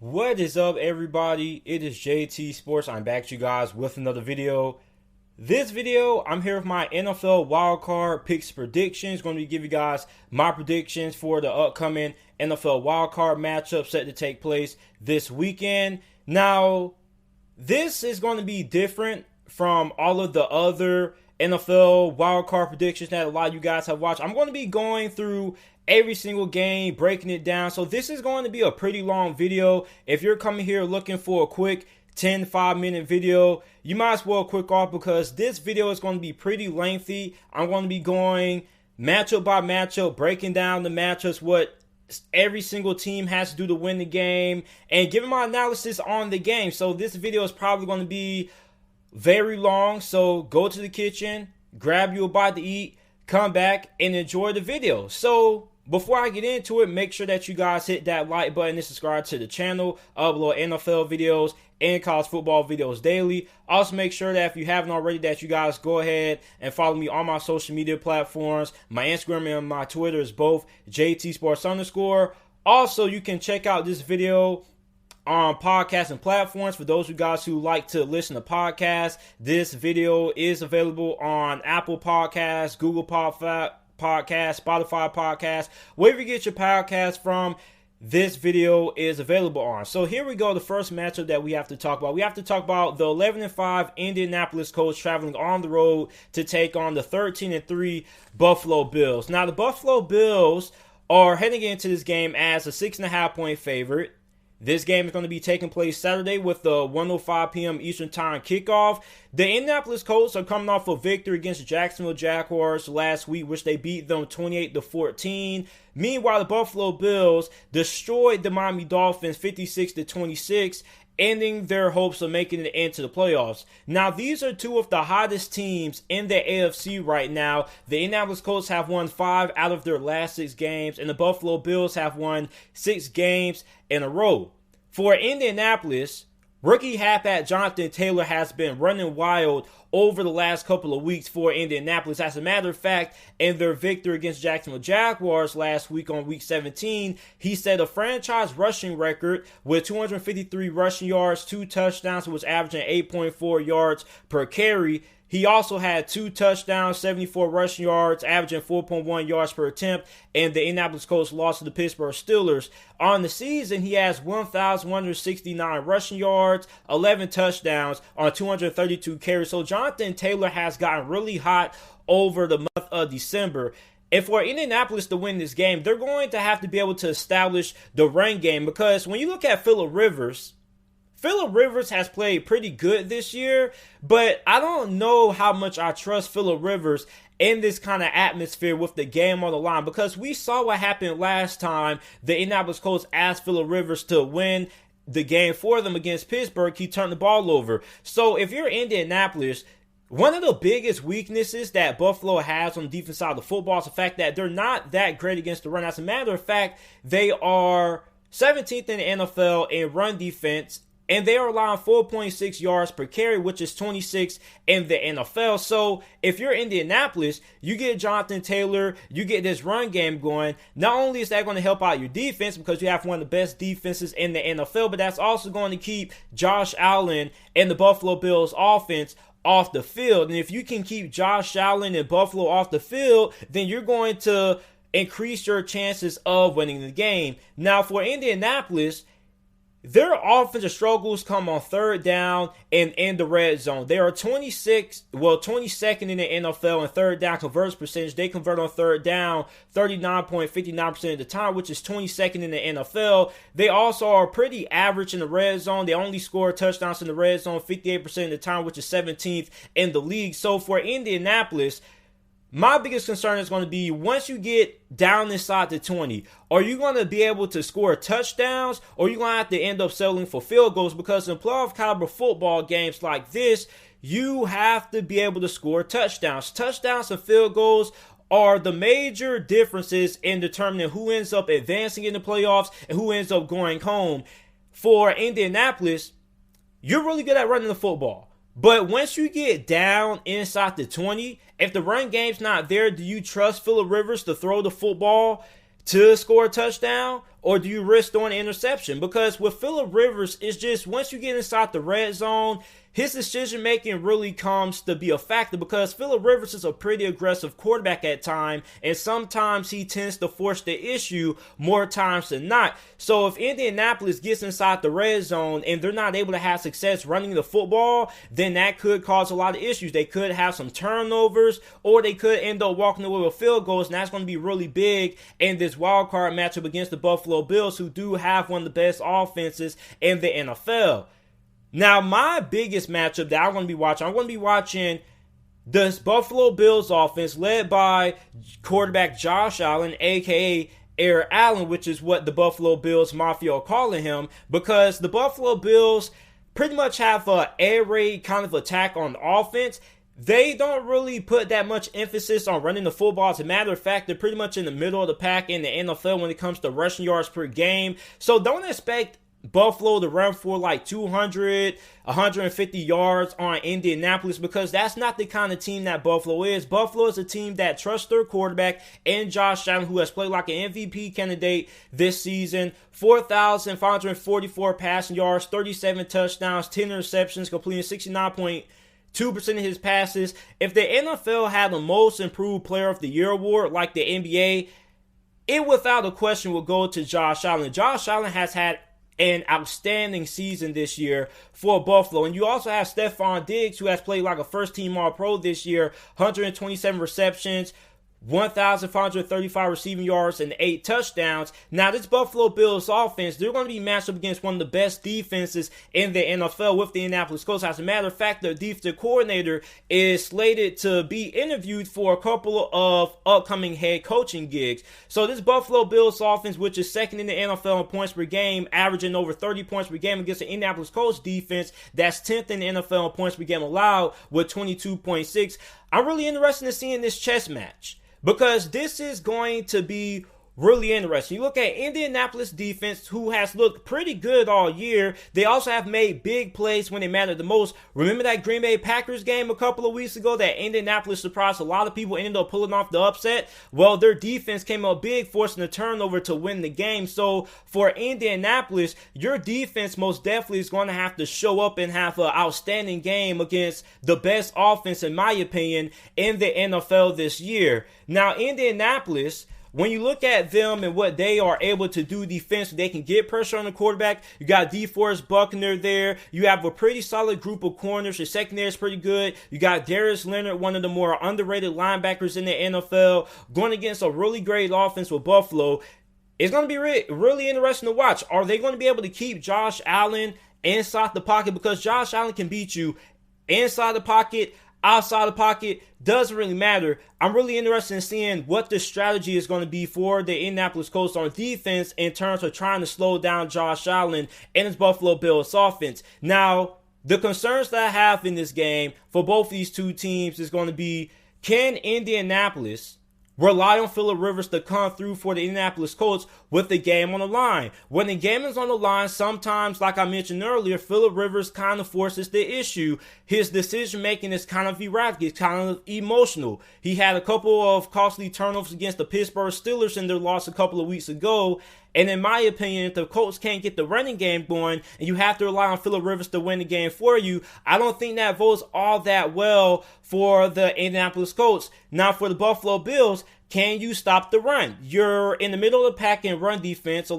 What is up, everybody? It is JT Sports. I'm back to you guys with another video. This video, I'm here with my NFL wildcard picks predictions. Going to give you guys my predictions for the upcoming NFL wildcard matchup set to take place this weekend. Now, this is going to be different from all of the other NFL wildcard predictions that a lot of you guys have watched. I'm going to be going through every single game, breaking it down. So this is going to be a pretty long video. If you're coming here looking for a quick 5-minute video, you might as well click off because this video is going to be pretty lengthy. I'm going to be going matchup by matchup, breaking down the matchups, what every single team has to do to win the game, and giving my analysis on the game. So this video is probably going to be very long. So go to the kitchen, grab you a bite to eat, come back and enjoy the video. So before I get into it, make sure that you guys hit that like button and subscribe to the channel. Upload NFL videos and college football videos daily. Also, make sure that if you haven't already, that you guys go ahead and follow me on my social media platforms. My Instagram and my Twitter is both JTSports_. Also, you can check out this video on podcasts and platforms. For those of you guys who like to listen to podcasts, this video is available on Apple Podcasts, Google Podcasts, Spotify Podcasts, wherever you get your podcasts from. This video is available on. So here we go. The first matchup that we have to talk about. We have to talk about the 11-5 Indianapolis Colts traveling on the road to take on the 13-3 Buffalo Bills. Now, the Buffalo Bills are heading into this game as a 6.5-point favorite. This game is going to be taking place Saturday with the 1:05 p.m. Eastern Time kickoff. The Indianapolis Colts are coming off a victory against the Jacksonville Jaguars last week, which they beat them 28-14. Meanwhile, the Buffalo Bills destroyed the Miami Dolphins 56-26, ending their hopes of making it into the playoffs. Now, these are two of the hottest teams in the AFC right now. The Indianapolis Colts have won 5 out of their last 6 games, and the Buffalo Bills have won 6 games in a row. For Indianapolis, rookie halfback Jonathan Taylor has been running wild over the last couple of weeks for Indianapolis. As a matter of fact, in their victory against Jacksonville Jaguars last week on week 17, he set a franchise rushing record with 253 rushing yards, 2 touchdowns, and was averaging 8.4 yards per carry. He also had 2 touchdowns, 74 rushing yards, averaging 4.1 yards per attempt, and the Indianapolis Colts lost to the Pittsburgh Steelers. On the season, he has 1,169 rushing yards, 11 touchdowns on 232 carries. So Jonathan Taylor has gotten really hot over the month of December. And for Indianapolis to win this game, they're going to have to be able to establish the run game, because when you look at Phillip Rivers has played pretty good this year, but I don't know how much I trust Phillip Rivers in this kind of atmosphere with the game on the line, because we saw what happened last time the Indianapolis Colts asked Phillip Rivers to win the game for them against Pittsburgh. He turned the ball over. So if you're Indianapolis, one of the biggest weaknesses that Buffalo has on the defense side of the football is the fact that they're not that great against the run. As a matter of fact, they are 17th in the NFL in run defense, and they are allowing 4.6 yards per carry, which is 26th in the NFL. So if you're Indianapolis, you get Jonathan Taylor, you get this run game going. Not only is that going to help out your defense because you have one of the best defenses in the NFL, but that's also going to keep Josh Allen and the Buffalo Bills offense off the field. And if you can keep Josh Allen and Buffalo off the field, then you're going to increase your chances of winning the game. Now, for Indianapolis, their offensive struggles come on third down and in the red zone. They are 22nd in the NFL in third down conversion percentage. They convert on third down 39.59% of the time, which is 22nd in the NFL. They also are pretty average in the red zone. They only score touchdowns in the red zone 58% of the time, which is 17th in the league. So for Indianapolis, my biggest concern is going to be once you get down inside the 20, are you going to be able to score touchdowns, or are you going to have to end up settling for field goals? Because in playoff caliber football games like this, you have to be able to score touchdowns. Touchdowns and field goals are the major differences in determining who ends up advancing in the playoffs and who ends up going home. For Indianapolis, you're really good at running the football. But once you get down inside the 20, if the run game's not there, do you trust Phillip Rivers to throw the football to score a touchdown? or do you risk throwing an interception? Because with Phillip Rivers, it's just once you get inside the red zone, his decision making really comes to be a factor because Phillip Rivers is a pretty aggressive quarterback at times, and sometimes he tends to force the issue more times than not. So if Indianapolis gets inside the red zone and they're not able to have success running the football, then that could cause a lot of issues. They could have some turnovers, or they could end up walking away with field goals, and that's going to be really big in this wild card matchup against the Buffalo Bills, who do have one of the best offenses in the NFL. Now, my biggest matchup that I'm going to be watching this Buffalo Bills offense led by quarterback Josh Allen, a.k.a. Air Allen, which is what the Buffalo Bills Mafia are calling him, because the Buffalo Bills pretty much have an air raid kind of attack on offense. They don't really put that much emphasis on running the football. As a matter of fact, they're pretty much in the middle of the pack in the NFL when it comes to rushing yards per game. So don't expect Buffalo to run for like 200, 150 yards on Indianapolis, because that's not the kind of team that Buffalo is. Buffalo is a team that trusts their quarterback and Josh Allen, who has played like an MVP candidate this season. 4,544 passing yards, 37 touchdowns, 10 interceptions, completing 69.2% of his passes. If the NFL had the most improved player of the year award like the NBA, it without a question will go to Josh Allen. Josh Allen has had an outstanding season this year for Buffalo. And you also have Stephon Diggs, who has played like a first-team All-Pro this year, 127 receptions, 1,535 receiving yards, and 8 touchdowns. Now, this Buffalo Bills offense, they're going to be matched up against one of the best defenses in the NFL with the Indianapolis Colts. As a matter of fact, the defensive coordinator is slated to be interviewed for a couple of upcoming head coaching gigs. So this Buffalo Bills offense, which is second in the NFL in points per game, averaging over 30 points per game against the Indianapolis Colts defense, that's 10th in the NFL in points per game allowed with 22.6. I'm really interested in seeing this chess match, because this is going to be really interesting. You look at Indianapolis defense, who has looked pretty good all year. They also have made big plays when they matter the most. Remember that Green Bay Packers game a couple of weeks ago that Indianapolis surprised a lot of people, ended up pulling off the upset? Well, their defense came up big, forcing a turnover to win the game. So for Indianapolis, your defense most definitely is going to have to show up and have an outstanding game against the best offense, in my opinion, in the NFL this year. Now, Indianapolis, when you look at them and what they are able to do defensively, they can get pressure on the quarterback. You got DeForest Buckner there. You have a pretty solid group of corners. Your secondary is pretty good. You got Darius Leonard, one of the more underrated linebackers in the NFL, going against a really great offense with Buffalo. It's going to be really interesting to watch. Are they going to be able to keep Josh Allen inside the pocket? Because Josh Allen can beat you inside the pocket, outside the pocket, doesn't really matter. I'm really interested in seeing what the strategy is going to be for the Indianapolis Colts on defense in terms of trying to slow down Josh Allen and his Buffalo Bills offense. Now, the concerns that I have in this game for both these two teams is going to be, can Indianapolis rely on Phillip Rivers to come through for the Indianapolis Colts with the game on the line? When the game is on the line, sometimes, like I mentioned earlier, Phillip Rivers kind of forces the issue. His decision-making is kind of erratic. It's kind of emotional. He had a couple of costly turnovers against the Pittsburgh Steelers in their loss a couple of weeks ago. And in my opinion, if the Colts can't get the running game going and you have to rely on Phillip Rivers to win the game for you, I don't think that votes all that well for the Indianapolis Colts. Now, for the Buffalo Bills, can you stop the run? You're in the middle of the pack in run defense.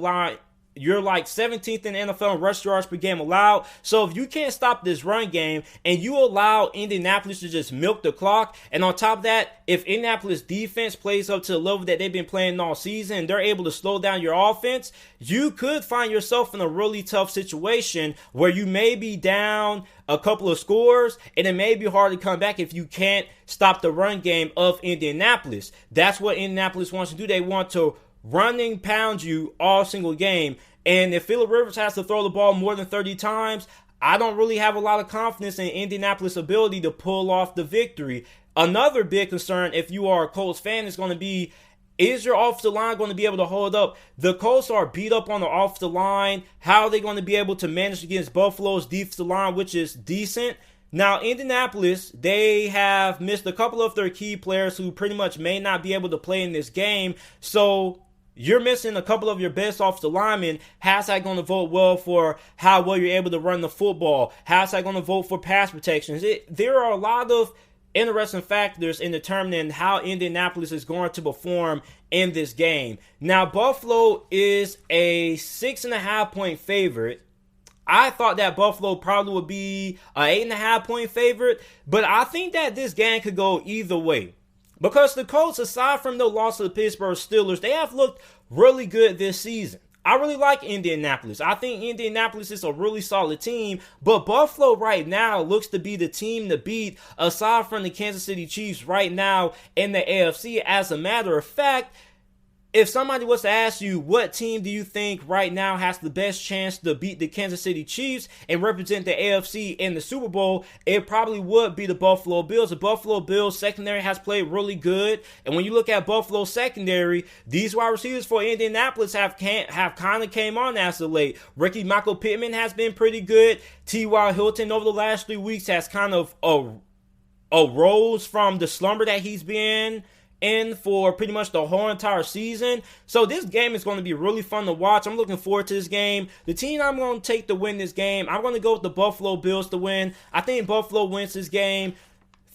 You're like 17th in the NFL in rush yards per game allowed. So if you can't stop this run game and you allow Indianapolis to just milk the clock, and on top of that, if Indianapolis defense plays up to the level that they've been playing all season and they're able to slow down your offense, you could find yourself in a really tough situation where you may be down a couple of scores and it may be hard to come back if you can't stop the run game of Indianapolis. That's what Indianapolis wants to do. They want to running pound you all single game. And if Phillip Rivers has to throw the ball more than 30 times, I don't really have a lot of confidence in Indianapolis' ability to pull off the victory. Another big concern, if you are a Colts fan, is going to be, is your offensive line going to be able to hold up? The Colts are beat up on the offensive line. How are they going to be able to manage against Buffalo's defensive line, which is decent? Now, Indianapolis, they have missed a couple of their key players who pretty much may not be able to play in this game. So you're missing a couple of your best offensive linemen. How's that going to vote well for how well you're able to run the football? How's that going to vote for pass protections? There are a lot of interesting factors in determining how Indianapolis is going to perform in this game. Now, Buffalo is a 6.5-point favorite. I thought that Buffalo probably would be an 8.5-point favorite, but I think that this game could go either way. Because the Colts, aside from the loss of the Pittsburgh Steelers, they have looked really good this season. I really like Indianapolis. I think Indianapolis is a really solid team, but Buffalo right now looks to be the team to beat aside from the Kansas City Chiefs right now in the AFC. As a matter of fact, if somebody was to ask you what team do you think right now has the best chance to beat the Kansas City Chiefs and represent the AFC in the Super Bowl, it probably would be the Buffalo Bills. The Buffalo Bills secondary has played really good, and when you look at Buffalo secondary, these wide receivers for Indianapolis have kind of came on as of late. Michael Pittman has been pretty good. T.Y. Hilton over the last 3 weeks has kind of arose from the slumber that he's been in for pretty much the whole entire season. So this game is going to be really fun to watch. I'm looking forward to this game. The team I'm going to take to win this game, I'm going to go with the Buffalo Bills to win. I think Buffalo wins this game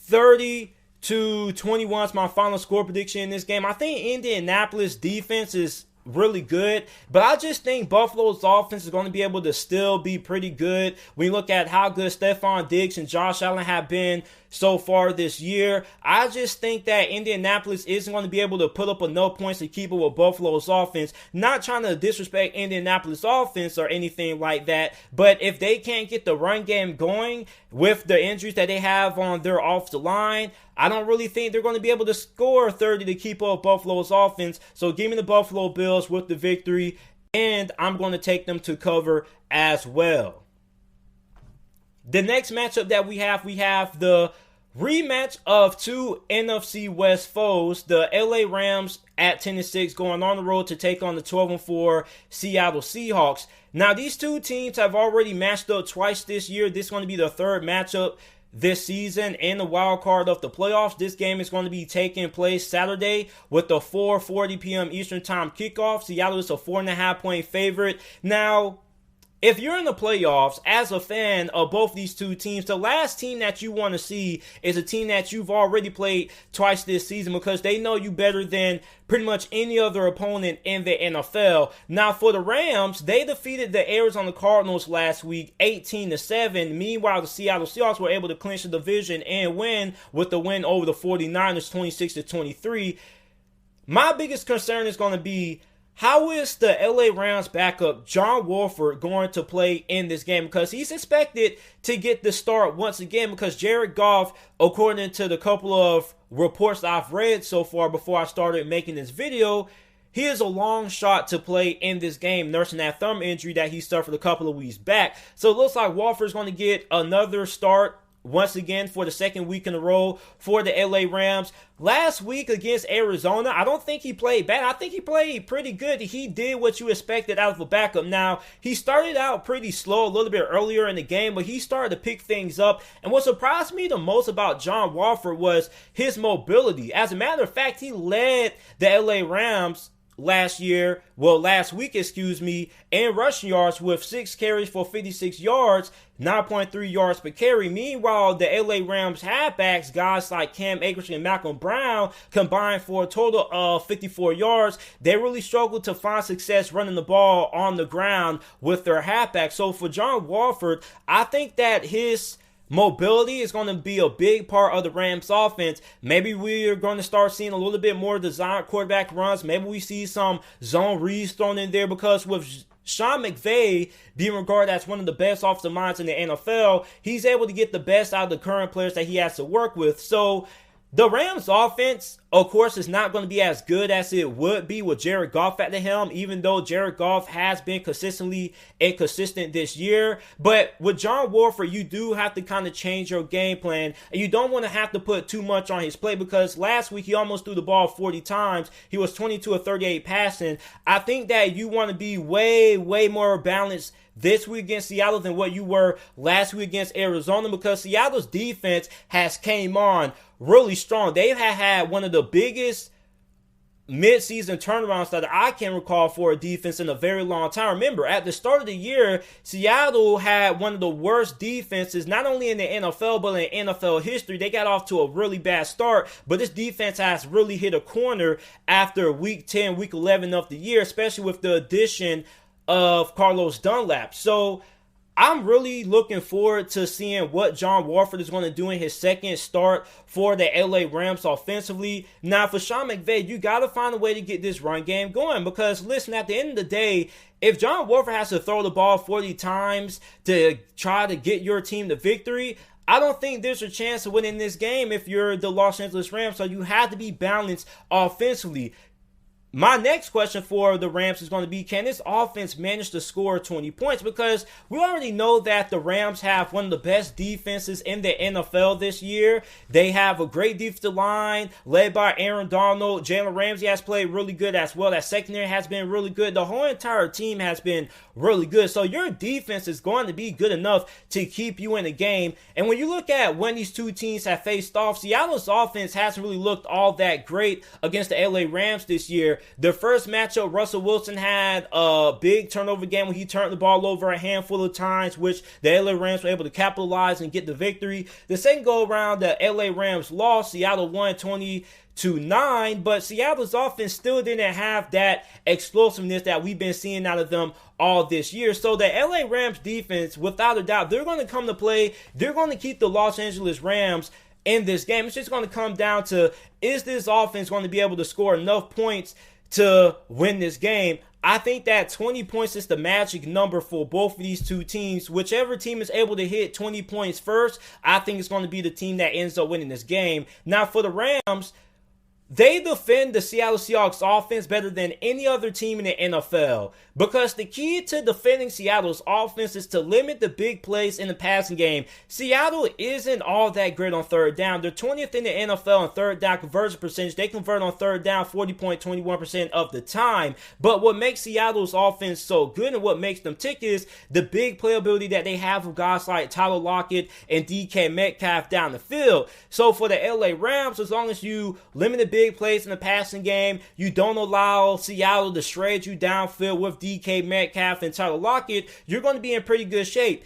30-21 is my final score prediction in this game. I think Indianapolis defense is really good, but I just think Buffalo's offense is going to be able to still be pretty good. When you look at how good Stephon Diggs and Josh Allen have been so far this year, I just think that Indianapolis isn't going to be able to put up enough points to keep up with Buffalo's offense. Not trying to disrespect Indianapolis offense or anything like that, but if they can't get the run game going with the injuries that they have on their offensive line, I don't really think they're going to be able to score 30 to keep up Buffalo's offense. So give me the Buffalo Bills with the victory, and I'm going to take them to cover as well. The next matchup that we have the rematch of two NFC West foes, the LA Rams at 10-6 going on the road to take on the 12-4 Seattle Seahawks. Now, these two teams have already matched up twice this year. This is going to be the third matchup this season in the wild card of the playoffs. This game is going to be taking place Saturday with the 4:40 p.m. Eastern Time kickoff. Seattle is a 4.5-point favorite. Now, if you're in the playoffs as a fan of both these two teams, the last team that you want to see is a team that you've already played twice this season because they know you better than pretty much any other opponent in the NFL. Now, for the Rams, they defeated the Arizona Cardinals last week 18-7. Meanwhile, the Seattle Seahawks were able to clinch the division and win with the win over the 49ers 26-23. My biggest concern is going to be, how is the LA Rams backup John Wolford going to play in this game? Because he's expected to get the start once again because Jared Goff, according to the couple of reports I've read so far before I started making this video, he is a long shot to play in this game, nursing that thumb injury that he suffered a couple of weeks back. So it looks like Wolford's going to get another start once again for the second week in a row for the LA Rams. Last week against Arizona, I don't think he played bad. I think he played pretty good. He did what you expected out of a backup. Now, he started out pretty slow a little bit earlier in the game, but he started to pick things up. And what surprised me the most about John Wolford was his mobility. As a matter of fact, he led the LA Rams last week, in rushing yards with 6 carries for 56 yards, 9.3 yards per carry. Meanwhile, the LA Rams halfbacks, guys like Cam Akers and Malcolm Brown, combined for a total of 54 yards. They really struggled to find success running the ball on the ground with their halfbacks. So for John Wolford, I think that his mobility is going to be a big part of the Rams offense. Maybe we are going to start seeing a little bit more design quarterback runs. Maybe we see some zone reads thrown in there because with Sean McVay being regarded as one of the best offensive minds in the NFL, he's able to get the best out of the current players that he has to work with. So the Rams offense, of course, is not going to be as good as it would be with Jared Goff at the helm, even though Jared Goff has been consistently inconsistent this year. But with John Wolford, you do have to kind of change your game plan, and you don't want to have to put too much on his plate because last week he almost threw the ball 40 times. He was 22 of 38 passing. I think that you want to be way more balanced this week against Seattle than what you were last week against Arizona because Seattle's defense has came on really strong. They have had one of the biggest mid-season turnarounds that I can recall for a defense in a very long time. Remember, at the start of the year, Seattle had one of the worst defenses, not only in the NFL, but in NFL history. They got off to a really bad start, but this defense has really hit a corner after week 10, week 11 of the year, especially with the addition of Carlos Dunlap. So I'm really looking forward to seeing what John Wolford is going to do in his second start for the LA Rams offensively. Now, for Sean McVay, you got to find a way to get this run game going because, listen, at the end of the day, if John Wolford has to throw the ball 40 times to try to get your team to victory, I don't think there's a chance of winning this game if you're the Los Angeles Rams, so you have to be balanced offensively. My next question for the Rams is going to be, can this offense manage to score 20 points? Because we already know that the Rams have one of the best defenses in the NFL this year. They have a great defensive line led by Aaron Donald. Jalen Ramsey has played really good as well. That secondary has been really good. The whole entire team has been really good. So your defense is going to be good enough to keep you in the game. And when you look at when these two teams have faced off, Seattle's offense hasn't really looked all that great against the LA Rams this year. The first matchup, Russell Wilson had a big turnover game when he turned the ball over a handful of times, which the LA Rams were able to capitalize and get the victory. The second go around, the LA Rams lost. Seattle won 20-9, but Seattle's offense still didn't have that explosiveness that we've been seeing out of them all this year. So the LA Rams defense, without a doubt, they're going to come to play. They're going to keep the Los Angeles Rams in this game. It's just going to come down to, is this offense going to be able to score enough points to win this game? I think that 20 points is the magic number for both of these two teams. Whichever team is able to hit 20 points first, I think it's going to be the team that ends up winning this game. Now, for the Rams, they defend the Seattle Seahawks offense better than any other team in the NFL because the key to defending Seattle's offense is to limit the big plays in the passing game. Seattle isn't all that great on third down. They're 20th in the NFL on third down conversion percentage. They convert on third down 40.21% of the time. But what makes Seattle's offense so good and what makes them tick is the big playability that they have with guys like Tyler Lockett and DK Metcalf down the field. So for the LA Rams, as long as you limit the big plays in the passing game, you don't allow Seattle to shred you downfield with DK Metcalf and Tyler Lockett, you're going to be in pretty good shape.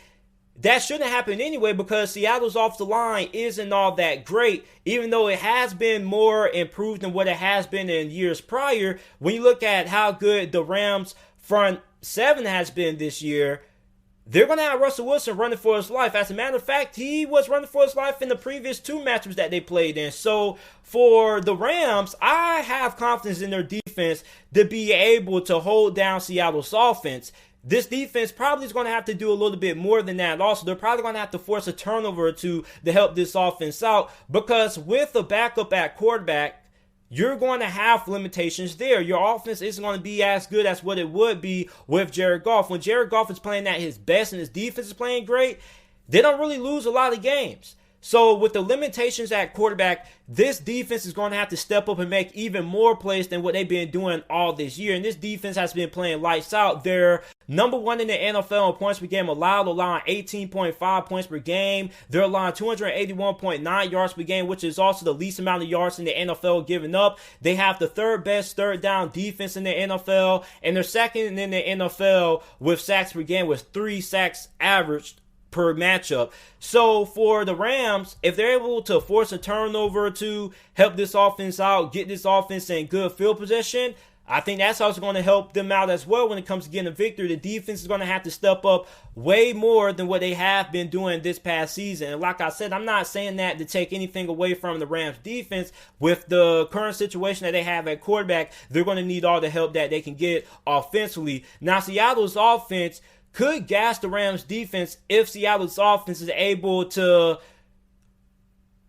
That shouldn't happen anyway because Seattle's offensive line isn't all that great, even though it has been more improved than what it has been in years prior. When you look at how good the Rams front seven has been this year, they're going to have Russell Wilson running for his life. As a matter of fact, he was running for his life in the previous two matchups that they played in. So for the Rams, I have confidence in their defense to be able to hold down Seattle's offense. This defense probably is going to have to do a little bit more than that. Also, they're probably going to have to force a turnover or two to help this offense out because with a backup at quarterback, you're going to have limitations there. Your offense isn't going to be as good as what it would be with Jared Goff. When Jared Goff is playing at his best and his defense is playing great, they don't really lose a lot of games. So with the limitations at quarterback, this defense is going to have to step up and make even more plays than what they've been doing all this year. And this defense has been playing lights out. They're number one in the NFL in points per game allowing 18.5 points per game. They're allowing 281.9 yards per game, which is also the least amount of yards in the NFL given up. They have the third best third down defense in the NFL, and they're second in the NFL with sacks per game with 3 sacks averaged per matchup. So for the Rams, if they're able to force a turnover to help this offense out, get this offense in good field position, I think that's also going to help them out as well when it comes to getting a victory. The defense is going to have to step up way more than what they have been doing this past season. And like I said, I'm not saying that to take anything away from the Rams defense. With the current situation that they have at quarterback, they're going to need all the help that they can get offensively. Now, Seattle's offense could gas the Rams defense if Seattle's offense is able to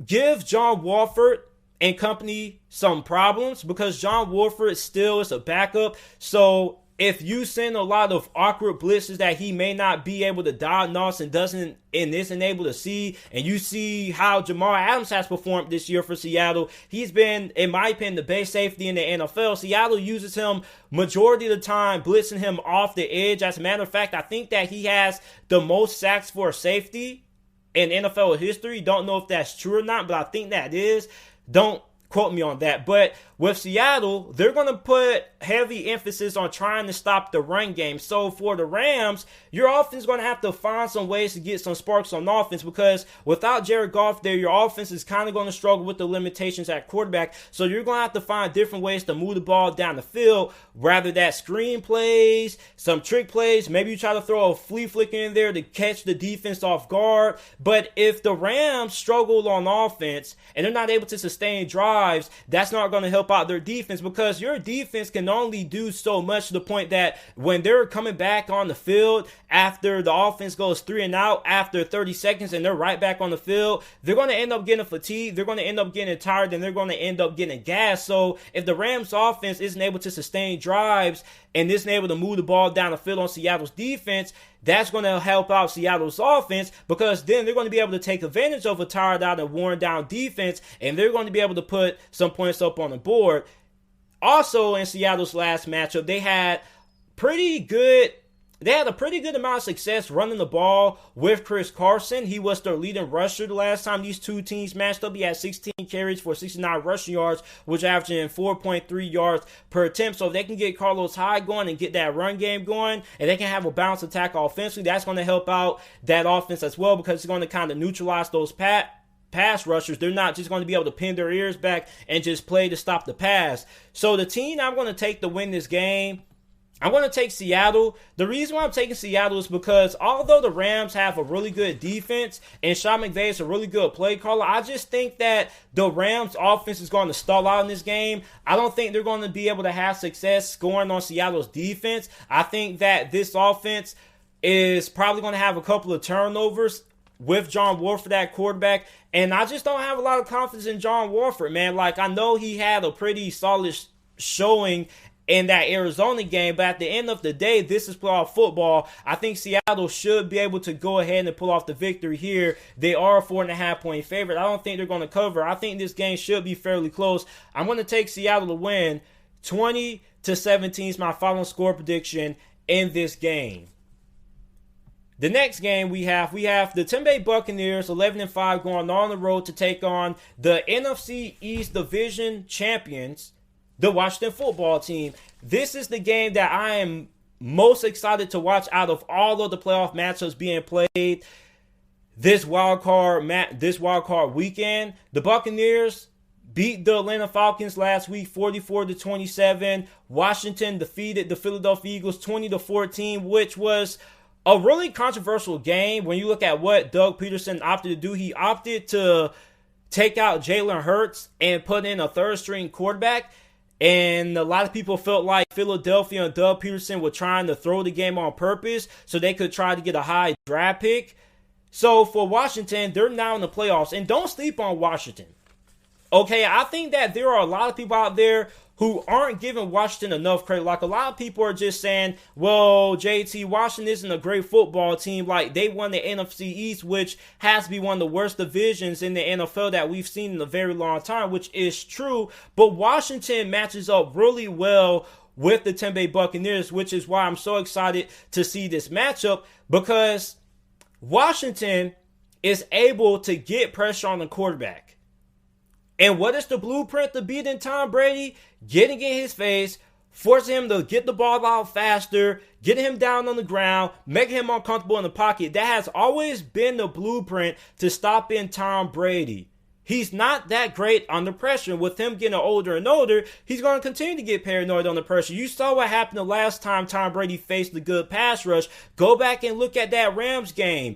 give John Wolford and company some problems, because John Wolford still is a backup. So if you send a lot of awkward blitzes that he may not be able to diagnose and isn't able to see, and you see how Jamal Adams has performed this year for Seattle, he's been, in my opinion, the best safety in the NFL. Seattle uses him majority of the time, blitzing him off the edge. As a matter of fact, I think that he has the most sacks for a safety in NFL history. Don't know if that's true or not, but I think that is. Don't quote me on that. But with Seattle, they're going to put heavy emphasis on trying to stop the run game. So for the Rams, your offense is going to have to find some ways to get some sparks on offense, because without Jared Goff there, your offense is kind of going to struggle with the limitations at quarterback. So you're going to have to find different ways to move the ball down the field, rather that screen plays, some trick plays. Maybe you try to throw a flea flicker in there to catch the defense off guard. But if the Rams struggle on offense and they're not able to sustain drives, that's not going to help out their defense, because your defense can only do so much, to the point that when they're coming back on the field after the offense goes 3 and out after 30 seconds and they're right back on the field, they're going to end up getting fatigued, they're going to end up getting tired, and they're going to end up getting gas. So if the Rams offense isn't able to sustain drives and isn't able to move the ball down the field on Seattle's defense, that's going to help out Seattle's offense, because then they're going to be able to take advantage of a tired out and worn down defense, and they're going to be able to put some points up on the board. Also, in Seattle's last matchup, they had a pretty good amount of success running the ball with Chris Carson. He was their leading rusher the last time these two teams matched up. He had 16 carries for 69 rushing yards, which averaging 4.3 yards per attempt. So if they can get Carlos Hyde going and get that run game going, and they can have a balanced attack offensively, that's going to help out that offense as well, because it's going to kind of neutralize those pass rushers. They're not just going to be able to pin their ears back and just play to stop the pass. So the team I'm going to take to win this game, I'm going to take Seattle. The reason why I'm taking Seattle is because although the Rams have a really good defense and Sean McVay is a really good play caller, I just think that the Rams offense is going to stall out in this game. I don't think they're going to be able to have success scoring on Seattle's defense. I think that this offense is probably going to have a couple of turnovers with John Wolford at quarterback, and I just don't have a lot of confidence in John Wolford, man. Like, I know he had a pretty solid showing in that Arizona game, but at the end of the day, this is playoff football. I think Seattle should be able to go ahead and pull off the victory here. They are a 4.5-point favorite. I don't think they're going to cover. I think this game should be fairly close. I'm going to take Seattle to win. 20-17 is my final score prediction in this game. The next game we have the Tampa Bay Buccaneers, 11-5, going on the road to take on the NFC East Division champions, the Washington Football Team. This is the game that I am most excited to watch out of all of the playoff matchups being played this wild card weekend. The Buccaneers beat the Atlanta Falcons last week 44-27. Washington defeated the Philadelphia Eagles 20-14, which was a really controversial game when you look at what Doug Peterson opted to do. He opted to take out Jalen Hurts and put in a third-string quarterback. And a lot of people felt like Philadelphia and Doug Peterson were trying to throw the game on purpose so they could try to get a high draft pick. So for Washington, they're now in the playoffs. And don't sleep on Washington. Okay, I think that there are a lot of people out there who aren't giving Washington enough credit. Like, a lot of people are just saying, well, JT, Washington isn't a great football team. Like, they won the NFC East, which has to be one of the worst divisions in the NFL that we've seen in a very long time, which is true. But Washington matches up really well with the Tampa Bay Buccaneers, which is why I'm so excited to see this matchup, because Washington is able to get pressure on the quarterback. And what is the blueprint to beating Tom Brady? Getting in his face, forcing him to get the ball out faster, getting him down on the ground, making him uncomfortable in the pocket. That has always been the blueprint to stopping Tom Brady. He's not that great under pressure. With him getting older and older, he's going to continue to get paranoid under pressure. You saw what happened the last time Tom Brady faced a good pass rush. Go back and look at that Rams game.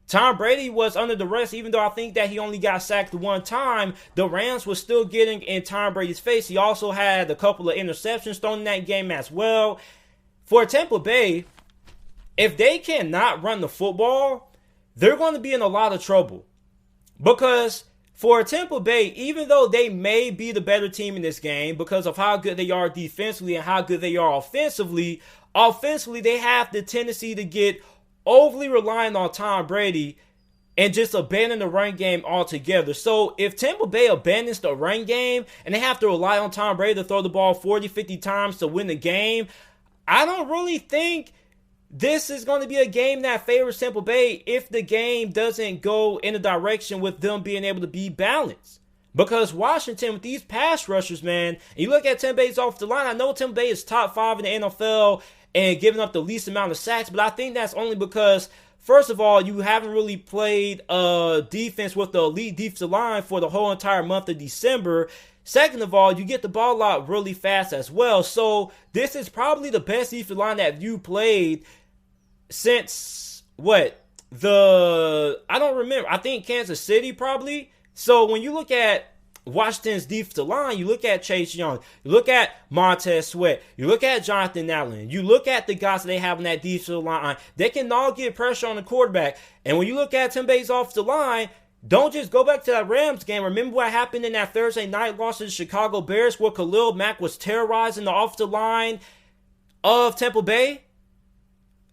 Tom Brady was under the rest, even though I think that he only got sacked one time. The Rams were still getting in Tom Brady's face. He also had a couple of interceptions thrown in that game as well. For Tampa Bay, if they cannot run the football, they're going to be in a lot of trouble. Because for Tampa Bay, even though they may be the better team in this game because of how good they are defensively and how good they are offensively, they have the tendency to get overly reliant on Tom Brady and just abandon the run game altogether. So if Tampa Bay abandons the run game and they have to rely on Tom Brady to throw the ball 40, 50 times to win the game, I don't really think this is going to be a game that favors Tampa Bay if the game doesn't go in a direction with them being able to be balanced. Because Washington, with these pass rushers, man, and you look at Tampa Bay's off the line, I know Tampa Bay is top 5 in the NFL and giving up the least amount of sacks, but I think that's only because, first of all, you haven't really played defense with the elite defensive line for the whole entire month of December. Second of all, you get the ball out really fast as well. So this is probably the best defensive line that you played since, I don't remember. I think Kansas City probably. So when you look at Washington's defensive line, you look at Chase Young, you look at Montez Sweat, you look at Jonathan Allen, you look at the guys that they have in that defensive line, they can all get pressure on the quarterback. And when you look at Tampa Bay's offensive line, don't just go back to that Rams game. Remember what happened in that Thursday night loss to the Chicago Bears where Khalil Mack was terrorizing the offensive line of Tampa Bay?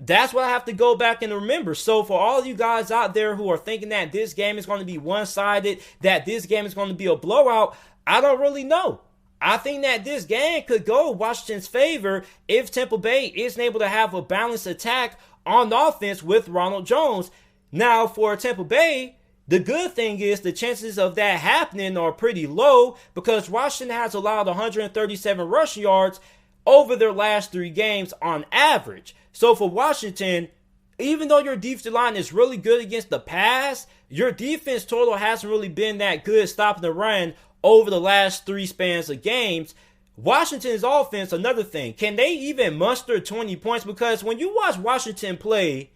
That's what I have to go back and remember. So for all of you guys out there who are thinking that this game is going to be one-sided, that this game is going to be a blowout, I don't really know. I think that this game could go Washington's favor if Tampa Bay isn't able to have a balanced attack on offense with Ronald Jones. Now, for Tampa Bay, the good thing is the chances of that happening are pretty low because Washington has allowed 137 rushing yards over their last 3 games on average. So for Washington, even though your defensive line is really good against the pass, your defense total hasn't really been that good stopping the run over the last 3 spans of games. Washington's offense, another thing, can they even muster 20 points? Because when you watch Washington play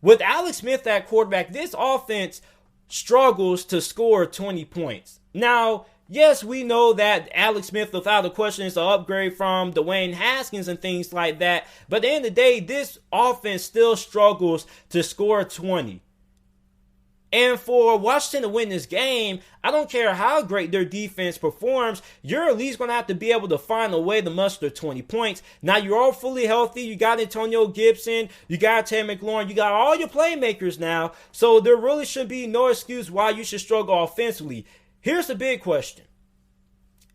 with Alex Smith at quarterback, this offense struggles to score 20 points. Now, yes, we know that Alex Smith, without a question, is an upgrade from Dwayne Haskins and things like that. But at the end of the day, this offense still struggles to score 20. And for Washington to win this game, I don't care how great their defense performs, you're at least going to have to be able to find a way to muster 20 points. Now, you're all fully healthy. You got Antonio Gibson. You got Terry McLaurin. You got all your playmakers now. So there really should be no excuse why you should struggle offensively. Here's the big question.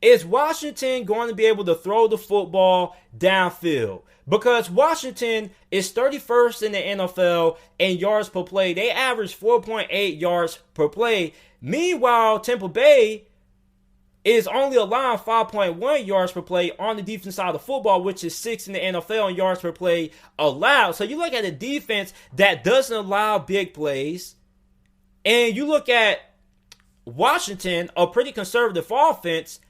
Is Washington going to be able to throw the football downfield? Because Washington is 31st in the NFL in yards per play. They average 4.8 yards per play. Meanwhile, Tampa Bay is only allowing 5.1 yards per play on the defense side of the football, which is 6th in the NFL in yards per play allowed. So you look at a defense that doesn't allow big plays, and you look at Washington, a pretty conservative offense.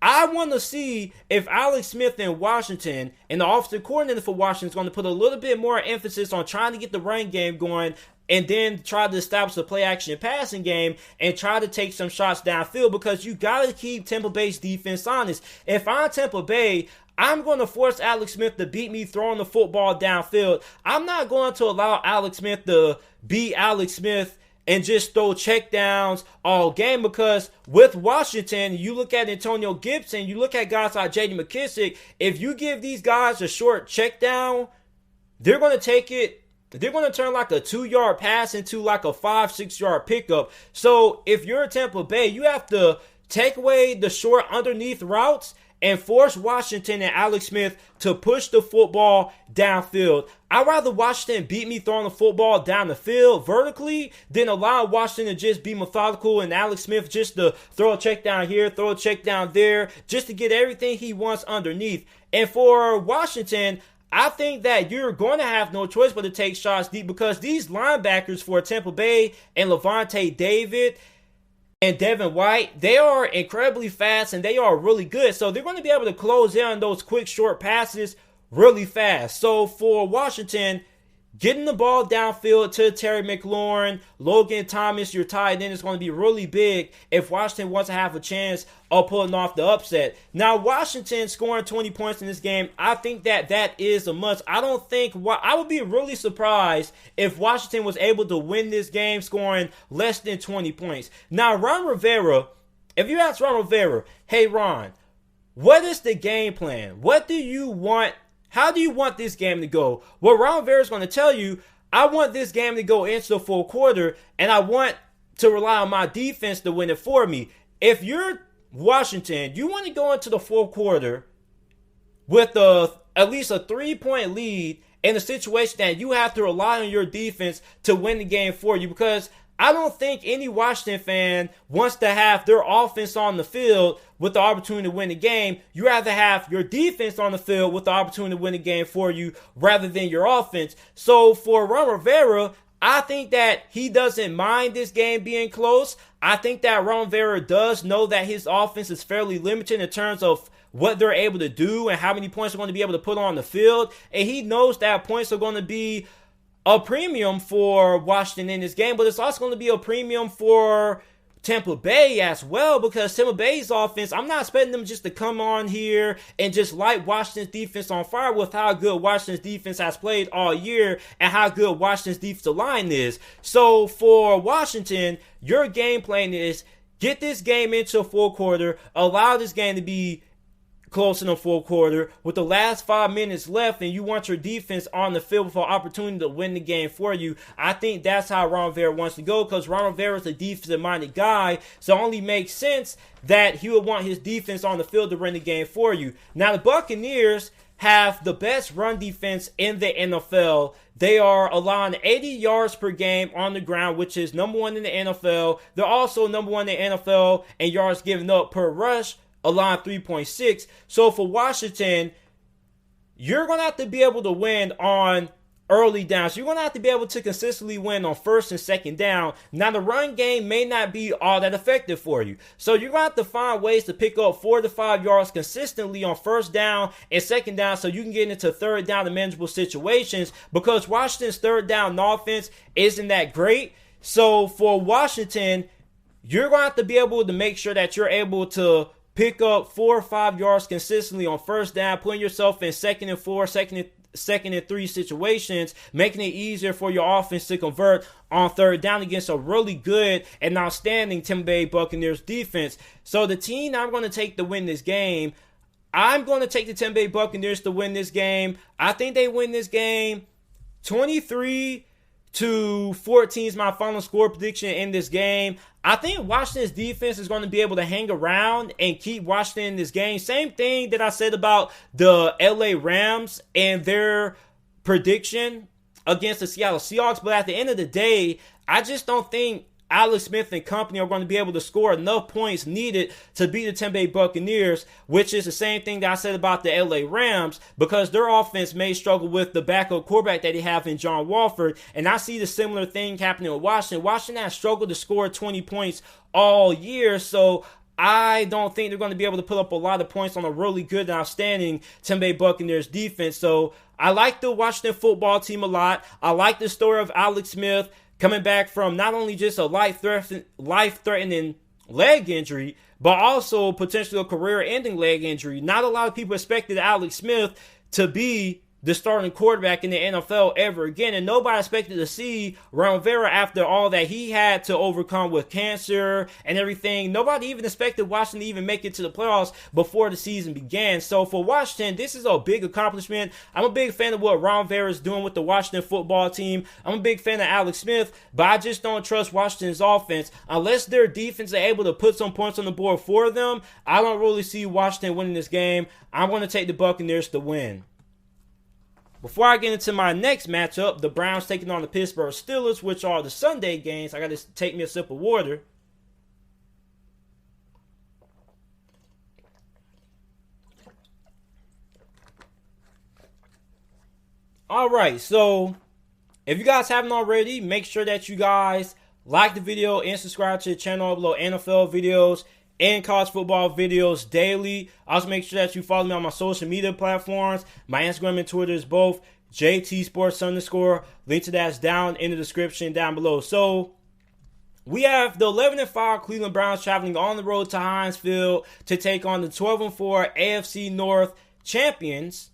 I want to see if Alex Smith in Washington and the offensive coordinator for Washington is going to put a little bit more emphasis on trying to get the run game going and then try to establish a play action passing game and try to take some shots downfield, because you got to keep Tampa Bay's defense honest. If I'm Tampa Bay, I'm going to force Alex Smith to beat me throwing the football downfield. I'm not going to allow Alex Smith to beat Alex Smith and just throw checkdowns all game, because with Washington, you look at Antonio Gibson, you look at guys like J.D. McKissic, if you give these guys a short checkdown, they're going to take it, they're going to turn like a 2-yard pass into like a 5-6 yard pickup. So if you're Tampa Bay, you have to take away the short underneath routes and force Washington and Alex Smith to push the football downfield. I'd rather Washington beat me throwing the football down the field vertically than allow Washington to just be methodical and Alex Smith just to throw a check down here, throw a check down there, just to get everything he wants underneath. And for Washington, I think that you're going to have no choice but to take shots deep, because these linebackers for Tampa Bay and Levante David and Devin White, they are incredibly fast and they are really good. So they're going to be able to close in on those quick short passes really fast. So for Washington, getting the ball downfield to Terry McLaurin, Logan Thomas, your tight end, is going to be really big if Washington wants to have a chance of pulling off the upset. Now, Washington scoring 20 points in this game, I think that is a must. I would be really surprised if Washington was able to win this game scoring less than 20 points. Now, Ron Rivera, if you ask Ron Rivera, hey Ron, what is the game plan? What do you want? How do you want this game to go? Well, Ron Rivera is going to tell you, I want this game to go into the fourth quarter, and I want to rely on my defense to win it for me. If you're Washington, you want to go into the fourth quarter with at least a 3-point lead in a situation that you have to rely on your defense to win the game for you, because I don't think any Washington fan wants to have their offense on the field with the opportunity to win the game. You rather have your defense on the field with the opportunity to win the game for you rather than your offense. So for Ron Rivera, I think that he doesn't mind this game being close. I think that Ron Rivera does know that his offense is fairly limited in terms of what they're able to do and how many points they're going to be able to put on the field. And he knows that points are going to be a premium for Washington in this game, but it's also going to be a premium for Tampa Bay as well, because Tampa Bay's offense, I'm not expecting them just to come on here and just light Washington's defense on fire with how good Washington's defense has played all year and how good Washington's defensive line is. So for Washington, your game plan is get this game into a full quarter, allow this game to be close in the fourth quarter with the last 5 minutes left, and you want your defense on the field for an opportunity to win the game for you. I think that's how Ron Rivera wants to go, because Ron Rivera is a defensive-minded guy, so it only makes sense that he would want his defense on the field to win the game for you. Now, the Buccaneers have the best run defense in the NFL. They are allowing 80 yards per game on the ground, which is number one in the NFL. They're also number one in the NFL in yards given up per rush, allowing 3.6. So for Washington, you're going to have to be able to win on early downs. You're going to have to be able to consistently win on first and second down. Now, the run game may not be all that effective for you. So you're going to have to find ways to pick up 4 to 5 yards consistently on first down and second down so you can get into third down and manageable situations, because Washington's third down offense isn't that great. So for Washington, you're going to have to be able to make sure that you're able to pick up 4 or 5 yards consistently on first down, putting yourself in second and 4, second and 3 situations, making it easier for your offense to convert on third down against a really good and outstanding Tampa Bay Buccaneers defense. So the team I'm going to take to win this game, I'm going to take the Tampa Bay Buccaneers to win this game. I think they win this game 23-14 is my final score prediction in this game. I think Washington's defense is going to be able to hang around and keep Washington in this game. Same thing that I said about the LA Rams and their prediction against the Seattle Seahawks. But at the end of the day, I just don't think Alex Smith and company are going to be able to score enough points needed to beat the Tampa Bay Buccaneers, which is the same thing that I said about the LA Rams, because their offense may struggle with the backup quarterback that they have in John Wolford. And I see the similar thing happening with Washington. Washington has struggled to score 20 points all year, so I don't think they're going to be able to put up a lot of points on a really good and outstanding Tampa Bay Buccaneers defense. So I like the Washington football team a lot. I like the story of Alex Smith coming back from not only just a life-threatening leg injury, but also potentially a career-ending leg injury. Not a lot of people expected Alex Smith to be the starting quarterback in the NFL ever again, and nobody expected to see Ron Rivera after all that he had to overcome with cancer and everything. Nobody even expected Washington to even make it to the playoffs before the season began. So for Washington, this is a big accomplishment. I'm a big fan of what Ron Rivera is doing with the Washington football team. I'm a big fan of Alex Smith, but I just don't trust Washington's offense. Unless their defense are able to put some points on the board for them, I don't really see Washington winning this game. I'm going to take the Buccaneers to win. Before I get into my next matchup, the Browns taking on the Pittsburgh Steelers, which are the Sunday games. I got to take me a sip of water. Alright, so if you guys haven't already, make sure that you guys like the video and subscribe to the channel below. NFL videos and college football videos daily. Also make sure that you follow me on my social media platforms. My Instagram and Twitter is both JTSports_. Link to that is down in the description down below. So we have the 11-5 Cleveland Browns traveling on the road to Heinz Field to take on the 12-4 AFC North champions,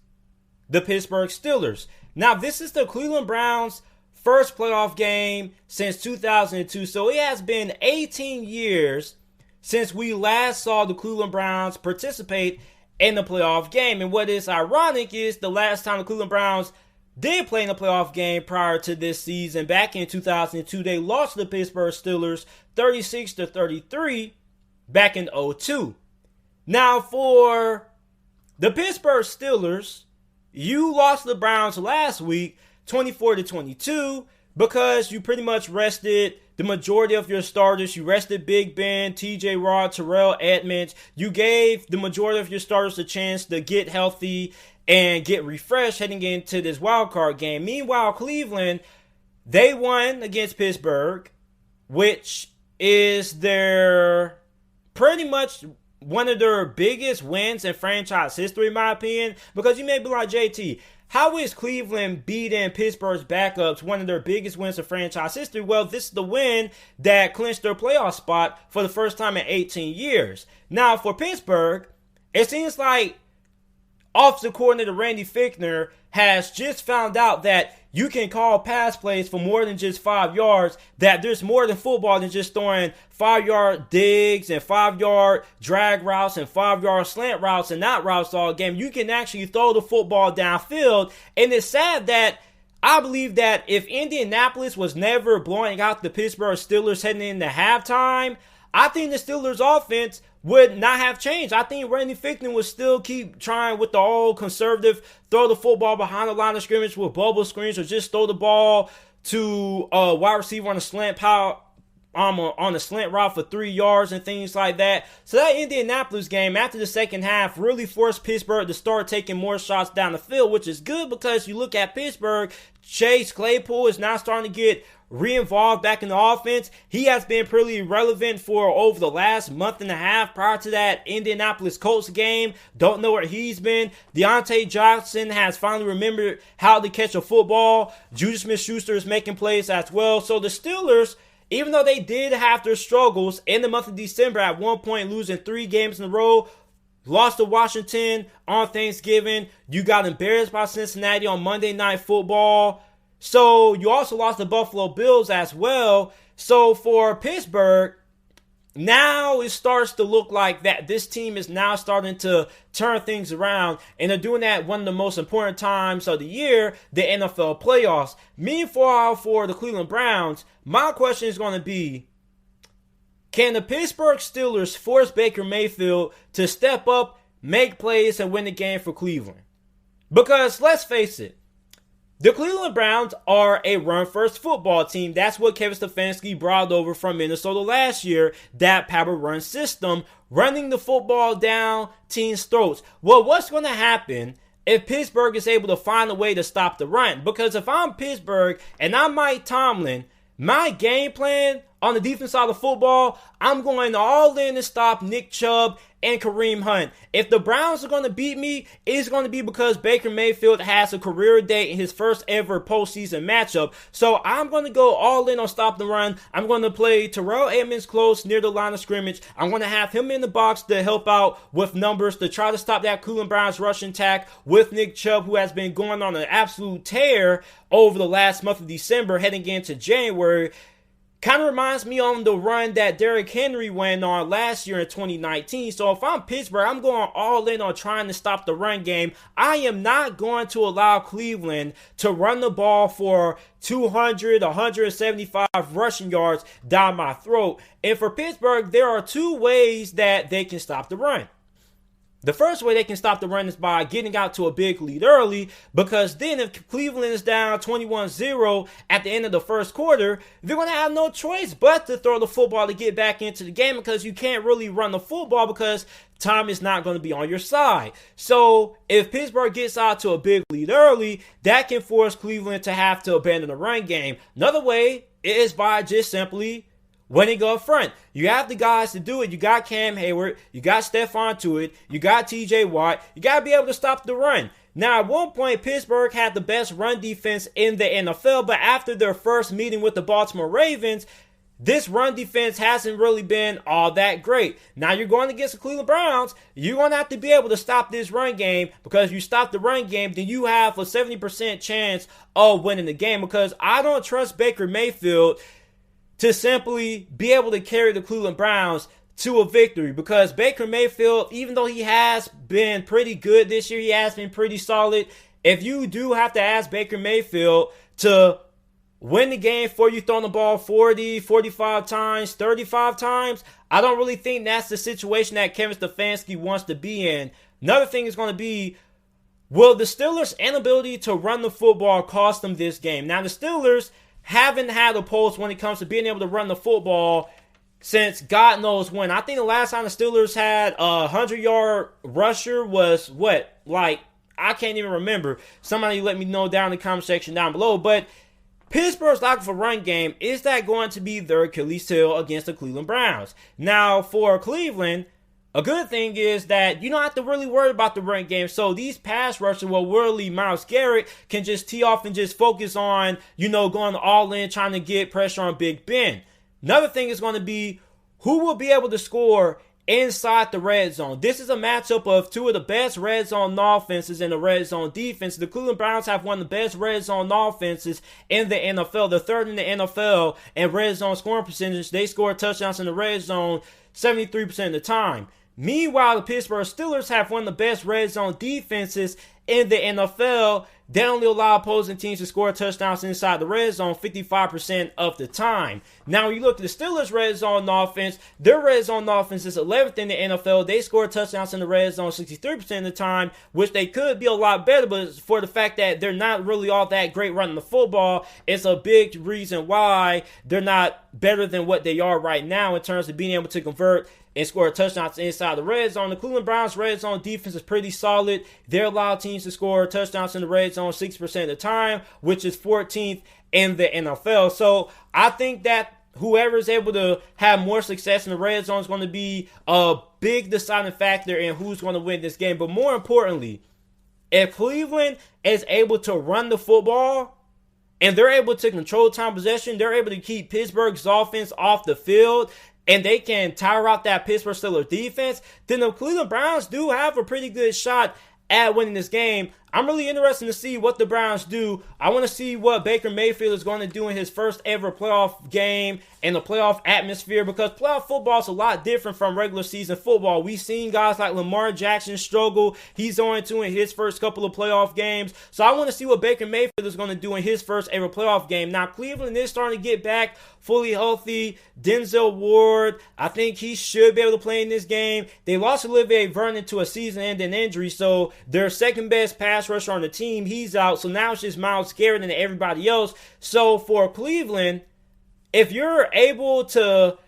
the Pittsburgh Steelers. Now, this is the Cleveland Browns' first playoff game since 2002. So it has been 18 years since we last saw the Cleveland Browns participate in the playoff game. And what is ironic is the last time the Cleveland Browns did play in a playoff game prior to this season, back in 2002, they lost to the Pittsburgh Steelers 36-33 back in 2002. Now, for the Pittsburgh Steelers, you lost to the Browns last week 24-22. because you pretty much rested the majority of your starters. You rested Big Ben, TJ Watt, Terrell Edmonds. You gave the majority of your starters a chance to get healthy and get refreshed heading into this wild card game. Meanwhile, Cleveland, they won against Pittsburgh, which is their pretty much one of their biggest wins in franchise history, in my opinion. Because you may be like, JT, how is Cleveland beating Pittsburgh's backups one of their biggest wins in franchise history? Well, this is the win that clinched their playoff spot for the first time in 18 years. Now, for Pittsburgh, it seems like offensive coordinator Randy Fichtner has just found out that you can call pass plays for more than just 5 yards, that there's more than football than just throwing 5-yard digs and 5-yard drag routes and 5-yard slant routes and not routes all game. You can actually throw the football downfield. And it's sad that I believe that if Indianapolis was never blowing out the Pittsburgh Steelers heading into halftime, I think the Steelers offense would not have changed. I think Randy Fichtner would still keep trying with the old conservative, throw the football behind the line of scrimmage with bubble screens, or just throw the ball to a wide receiver on a slant power, on a slant route for 3 yards and things like that. So that Indianapolis game after the second half really forced Pittsburgh to start taking more shots down the field, which is good because you look at Pittsburgh, Chase Claypool is now starting to get re-involved back in the offense. He has been pretty relevant for over the last month and a half prior to that Indianapolis Colts game. Don't know where he's been. Deontay Johnson has finally remembered how to catch a football. Juju Smith-Schuster is making plays as well. So the Steelers, even though they did have their struggles in the month of December, at one point losing 3 games in a row, lost to Washington on Thanksgiving. You got embarrassed by Cincinnati on Monday Night Football. So you also lost the Buffalo Bills as well. So for Pittsburgh, now it starts to look like that this team is now starting to turn things around, and they're doing that one of the most important times of the year, the NFL playoffs. Meanwhile, for the Cleveland Browns, my question is going to be, can the Pittsburgh Steelers force Baker Mayfield to step up, make plays, and win the game for Cleveland? Because let's face it, the Cleveland Browns are a run-first football team. That's what Kevin Stefanski brought over from Minnesota last year, that power run system, running the football down teams' throats. Well, what's going to happen if Pittsburgh is able to find a way to stop the run? Because if I'm Pittsburgh and I'm Mike Tomlin, my game plan on the defense side of football, I'm going all in to stop Nick Chubb and Kareem Hunt. If the Browns are going to beat me, it's going to be because Baker Mayfield has a career day in his first ever postseason matchup. So I'm going to go all in on stop the run. I'm going to play Terrell Edmonds close near the line of scrimmage. I'm going to have him in the box to help out with numbers to try to stop that Cleveland Browns rushing attack with Nick Chubb, who has been going on an absolute tear over the last month of December heading into January. Kind of reminds me on the run that Derrick Henry went on last year in 2019. So if I'm Pittsburgh, I'm going all in on trying to stop the run game. I am not going to allow Cleveland to run the ball for 200, 175 rushing yards down my throat. And for Pittsburgh, there are 2 ways that they can stop the run. The first way they can stop the run is by getting out to a big lead early, because then if Cleveland is down 21-0 at the end of the first quarter, they're going to have no choice but to throw the football to get back into the game, because you can't really run the football because time is not going to be on your side. So if Pittsburgh gets out to a big lead early, that can force Cleveland to have to abandon the run game. Another way is by just simply winning up front. You have the guys to do it. You got Cam Hayward. You got Stephon Tuitt. You got TJ Watt. You got to be able to stop the run. Now, at one point, Pittsburgh had the best run defense in the NFL, but after their first meeting with the Baltimore Ravens, this run defense hasn't really been all that great. Now you're going against the Cleveland Browns. You're going to have to be able to stop this run game, because if you stop the run game, then you have a 70% chance of winning the game, because I don't trust Baker Mayfield to simply be able to carry the Cleveland Browns to a victory, because Baker Mayfield, even though he has been pretty good this year, he has been pretty solid. If you do have to ask Baker Mayfield to win the game for you throwing the ball 40, 45 times, 35 times, I don't really think that's the situation that Kevin Stefanski wants to be in. Another thing is going to be, will the Steelers' inability to run the football cost them this game? Now, the Steelers haven't had a pulse when it comes to being able to run the football since God knows when. I think the last time the Steelers had a 100-yard rusher was what? Like, I can't even remember. Somebody let me know down in the comment section down below. But Pittsburgh's lack of a run game, is that going to be their Achilles heel against the Cleveland Browns? Now, for Cleveland, a good thing is that you don't have to really worry about the run game. So these pass rushers, well, really, Myles Garrett can just tee off and just focus on, going all in, trying to get pressure on Big Ben. Another thing is going to be who will be able to score inside the red zone. This is a matchup of two of the best red zone offenses and the red zone defense. The Cleveland Browns have one of the best red zone offenses in the NFL. They're third in the NFL in red zone scoring percentage. They score touchdowns in the red zone 73% of the time. Meanwhile, the Pittsburgh Steelers have one of the best red zone defenses in the NFL. They only allow opposing teams to score touchdowns inside the red zone 55% of the time. Now, when you look at the Steelers' red zone offense, their red zone offense is 11th in the NFL. They score touchdowns in the red zone 63% of the time, which they could be a lot better, but for the fact that they're not really all that great running the football, it's a big reason why they're not better than what they are right now in terms of being able to convert and score touchdowns inside the red zone. The Cleveland Browns' red zone defense is pretty solid. They allow teams to score touchdowns in the red zone 6% of the time, which is 14th in the NFL. So I think that whoever is able to have more success in the red zone is going to be a big deciding factor in who's going to win this game. But more importantly, if Cleveland is able to run the football and they're able to control time possession, they're able to keep Pittsburgh's offense off the field, and they can tire out that Pittsburgh Steelers defense, then the Cleveland Browns do have a pretty good shot at winning this game. I'm really interested to see what the Browns do. I want to see what Baker Mayfield is going to do in his first ever playoff game and the playoff atmosphere, because playoff football is a lot different from regular season football. We've seen guys like Lamar Jackson struggle. He's 0-2 in his first couple of playoff games. So I want to see what Baker Mayfield is going to do in his first ever playoff game. Now, Cleveland is starting to get back fully healthy. Denzel Ward, I think he should be able to play in this game. They lost Olivier Vernon to a season-ending injury, so their second best pass rusher on the team, he's out. So now it's just Myles Garrett and everybody else. So for Cleveland, if you're able to,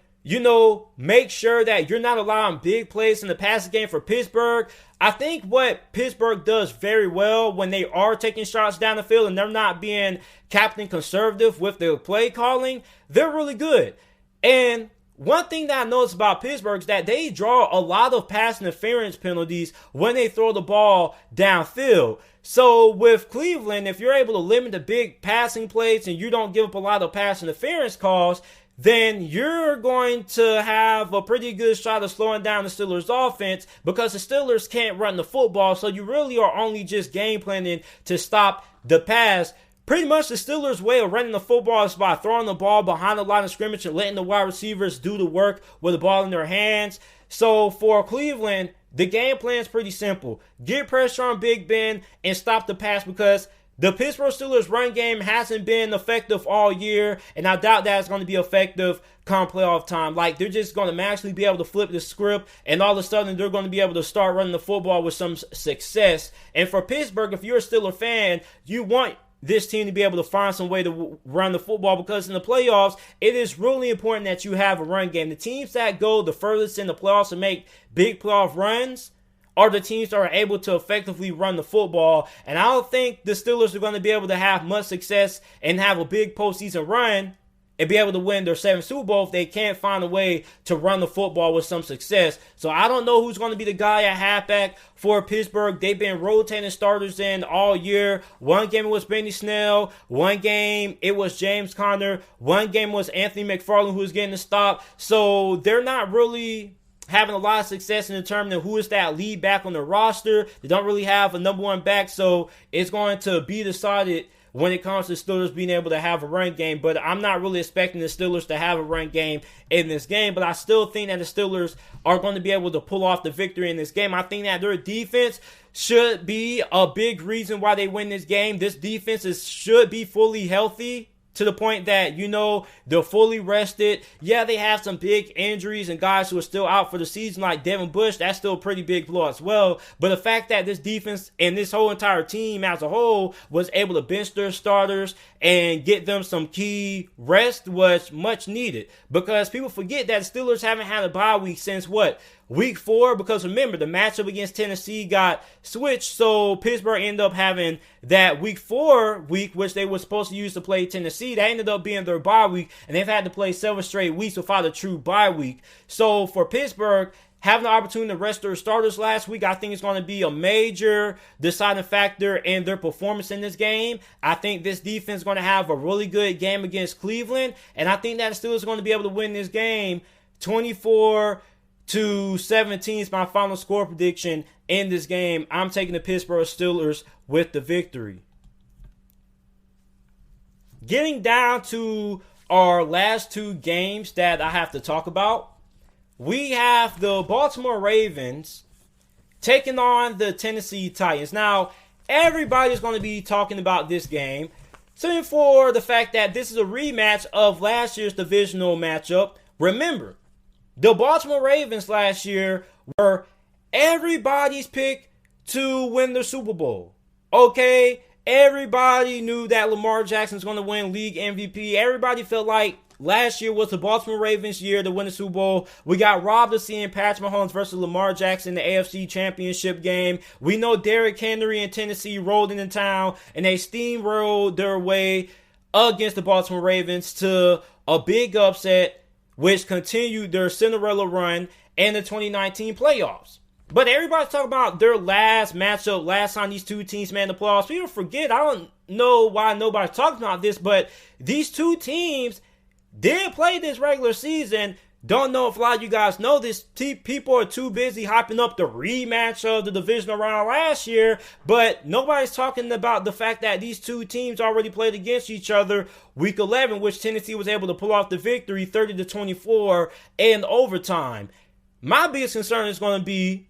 make sure that you're not allowing big plays in the passing game for Pittsburgh, I think what Pittsburgh does very well when they are taking shots down the field and they're not being captain conservative with their play calling, they're really good. And one thing that I noticed about Pittsburgh is that they draw a lot of pass interference penalties when they throw the ball downfield. So with Cleveland, if you're able to limit the big passing plays and you don't give up a lot of pass interference calls, then you're going to have a pretty good shot of slowing down the Steelers' offense, because the Steelers can't run the football. So you really are only just game planning to stop the pass. Pretty much the Steelers' way of running the football is by throwing the ball behind the line of scrimmage and letting the wide receivers do the work with the ball in their hands. So for Cleveland, the game plan is pretty simple. Get pressure on Big Ben and stop the pass, because the Pittsburgh Steelers run game hasn't been effective all year, and I doubt that it's going to be effective come playoff time. Like, they're just going to magically be able to flip the script, and all of a sudden they're going to be able to start running the football with some success. And for Pittsburgh, if you're a Steelers fan, you want this team to be able to find some way to run the football, because in the playoffs, it is really important that you have a run game. The teams that go the furthest in the playoffs and make big playoff runs are the teams that are able to effectively run the football. And I don't think the Steelers are going to be able to have much success and have a big postseason run and be able to win their 7th Super Bowl if they can't find a way to run the football with some success. So I don't know who's going to be the guy at halfback for Pittsburgh. They've been rotating starters in all year. One game it was Benny Snell. One game it was James Conner. One game was Anthony McFarland, who was getting the stop. So they're not really having a lot of success in determining who is that lead back on the roster. They don't really have a number one back, so it's going to be decided when it comes to Steelers being able to have a run game. But I'm not really expecting the Steelers to have a run game in this game, but I still think that the Steelers are going to be able to pull off the victory in this game. I think that their defense should be a big reason why they win this game. This defense should be fully healthy to the point that, they're fully rested. Yeah, they have some big injuries and guys who are still out for the season like Devin Bush. That's still a pretty big blow as well. But the fact that this defense and this whole entire team as a whole was able to bench their starters and get them some key rest was much needed. Because people forget that the Steelers haven't had a bye week since week 4, because remember, the matchup against Tennessee got switched, so Pittsburgh ended up having that week 4 week, which they were supposed to use to play Tennessee. That ended up being their bye week, and they've had to play 7 straight weeks without a true bye week. So for Pittsburgh, having the opportunity to rest their starters last week, I think it's going to be a major deciding factor in their performance in this game. I think this defense is going to have a really good game against Cleveland, and I think that the Steelers are going to be able to win this game 24-17 is my final score prediction in this game. I'm taking the Pittsburgh Steelers with the victory. Getting down to our last 2 games that I have to talk about. We have the Baltimore Ravens taking on the Tennessee Titans. Now, everybody's going to be talking about this game, simply for the fact that this is a rematch of last year's divisional matchup. Remember, the Baltimore Ravens last year were everybody's pick to win the Super Bowl. Okay? Everybody knew that Lamar Jackson was going to win league MVP. Everybody felt like last year was the Baltimore Ravens' year to win the Super Bowl. We got robbed of seeing Patrick Mahomes versus Lamar Jackson in the AFC Championship game. We know Derrick Henry and Tennessee rolled into town, and they steamrolled their way against the Baltimore Ravens to a big upset, which continued their Cinderella run in the 2019 playoffs. But everybody's talking about their last matchup, last time these 2 teams made the playoffs. People forget, I don't know why nobody's talking about this, but these 2 teams did play this regular season. Don't know if a lot of you guys know this. People are too busy hyping up the rematch of the divisional round last year, but nobody's talking about the fact that these 2 teams already played against each other week 11, which Tennessee was able to pull off the victory 30-24 in overtime. My biggest concern is going to be,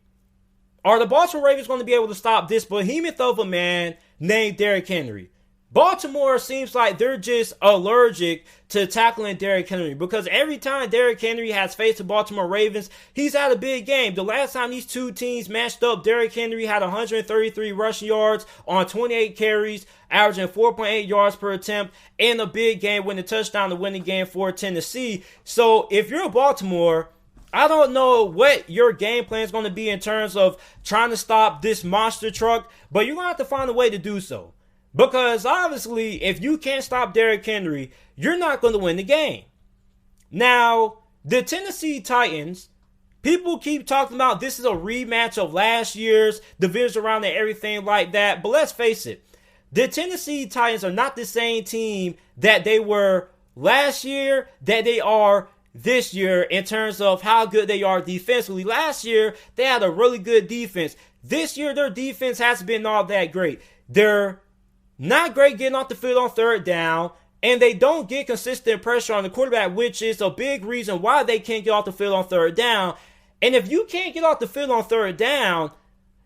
are the Baltimore Ravens going to be able to stop this behemoth of a man named Derrick Henry? Baltimore seems like they're just allergic to tackling Derrick Henry, because every time Derrick Henry has faced the Baltimore Ravens, he's had a big game. The last time these 2 teams matched up, Derrick Henry had 133 rushing yards on 28 carries, averaging 4.8 yards per attempt in a big game, winning a touchdown to win the game for Tennessee. So if you're Baltimore, I don't know what your game plan is going to be in terms of trying to stop this monster truck, but you're going to have to find a way to do so. Because obviously, if you can't stop Derrick Henry, you're not going to win the game. Now, the Tennessee Titans, people keep talking about this is a rematch of last year's division round and everything like that. But let's face it, the Tennessee Titans are not the same team that they were last year, that they are this year in terms of how good they are defensively. Last year, they had a really good defense. This year, their defense hasn't been all that great. They're not great getting off the field on 3rd down, and they don't get consistent pressure on the quarterback, which is a big reason why they can't get off the field on 3rd down. And if you can't get off the field on 3rd down,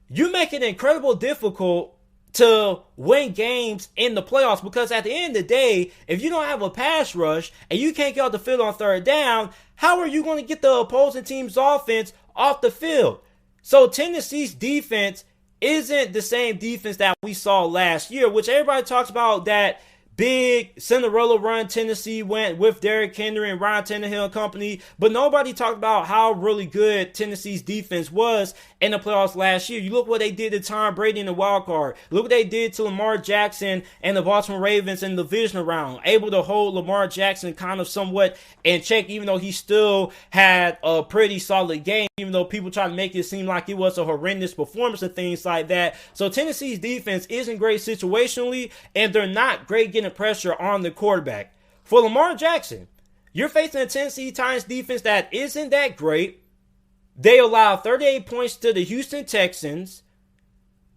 you make it incredibly difficult to win games in the playoffs, because at the end of the day, if you don't have a pass rush and you can't get off the field on 3rd down, how are you going to get the opposing team's offense off the field? So Tennessee's defense isn't the same defense that we saw last year, which everybody talks about that big Cinderella run Tennessee went with Derrick Henry and Ryan Tannehill and company, but nobody talked about how really good Tennessee's defense was in the playoffs last year. You look what they did to Tom Brady in the wild card. Look what they did to Lamar Jackson and the Baltimore Ravens in the divisional round, able to hold Lamar Jackson kind of somewhat in check, even though he still had a pretty solid game, even though people try to make it seem like it was a horrendous performance and things like that. So Tennessee's defense isn't great situationally, and they're not great getting pressure on the quarterback. For Lamar Jackson, you're facing a Tennessee Titans defense that isn't that great. They allowed 38 points to the Houston Texans.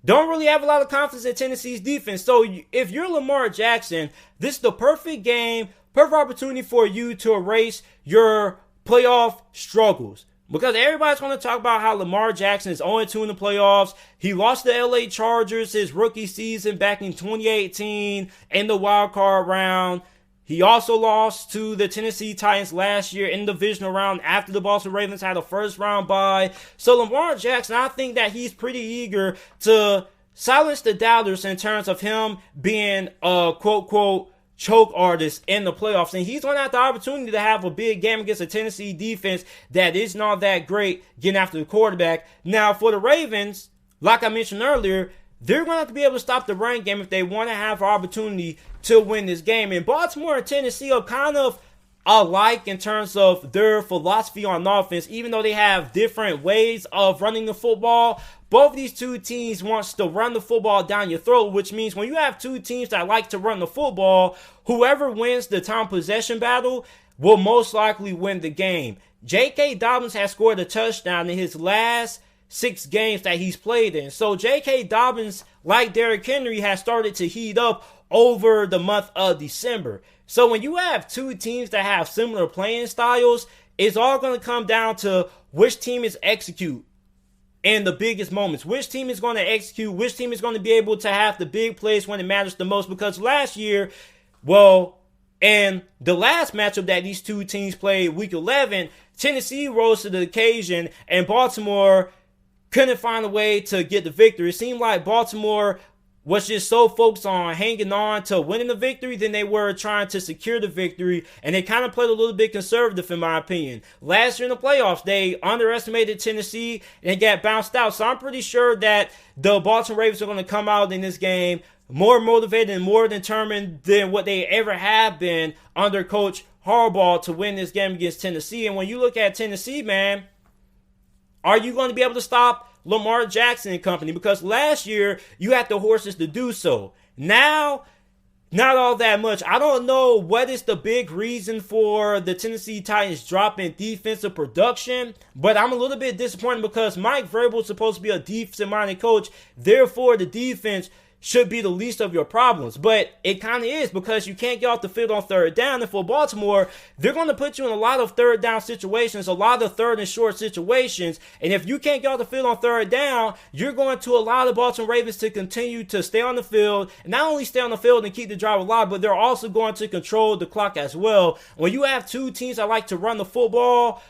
Don't really have a lot of confidence in Tennessee's defense. So if you're Lamar Jackson, this is the perfect game, perfect opportunity for you to erase your playoff struggles. Because everybody's going to talk about how Lamar Jackson is 0-2 in the playoffs. He lost the LA Chargers his rookie season back in 2018 in the wild card round. He also lost to the Tennessee Titans last year in the divisional round after the Baltimore Ravens had a first round bye. So Lamar Jackson, I think that he's pretty eager to silence the doubters in terms of him being a quote-unquote choke artist in the playoffs. And he's going to have the opportunity to have a big game against a Tennessee defense that is not that great getting after the quarterback. Now, for the Ravens, like I mentioned earlier, they're going to have to be able to stop the run game if they want to have an opportunity to win this game. And Baltimore and Tennessee are kind of alike in terms of their philosophy on offense, even though they have different ways of running the football. Both of these two teams wants to run the football down your throat, which means when you have two teams that like to run the football, whoever wins the time possession battle will most likely win the game. J.K. Dobbins has scored a touchdown in his last 6 games that he's played in. So J.K. Dobbins, like Derrick Henry, has started to heat up over the month of December. So when you have two teams that have similar playing styles, it's all going to come down to which team is execute in the biggest moments. Which team is going to execute, which team is going to be able to have the big plays when it matters the most. Because last year, and the last matchup that these two teams played, week 11, Tennessee rose to the occasion and Baltimore couldn't find a way to get the victory. It seemed like Baltimore was just so focused on hanging on to winning the victory than they were trying to secure the victory. And they kind of played a little bit conservative, in my opinion. Last year in the playoffs, they underestimated Tennessee and got bounced out. So I'm pretty sure that the Baltimore Ravens are going to come out in this game more motivated and more determined than what they ever have been under Coach Harbaugh to win this game against Tennessee. And when you look at Tennessee, man, are you going to be able to stop Lamar Jackson and company? Because last year, you had the horses to do so. Now, not all that much. I don't know what is the big reason for the Tennessee Titans dropping defensive production, but I'm a little bit disappointed because Mike Vrabel is supposed to be a defensive-minded coach. Therefore, the defense should be the least of your problems. But it kind of is, because you can't get off the field on third down. And for Baltimore, they're going to put you in a lot of third down situations, a lot of third and short situations. And if you can't get off the field on third down, you're going to allow the Baltimore Ravens to continue to stay on the field. And not only stay on the field and keep the drive alive, but they're also going to control the clock as well. When you have two teams that like to run the football,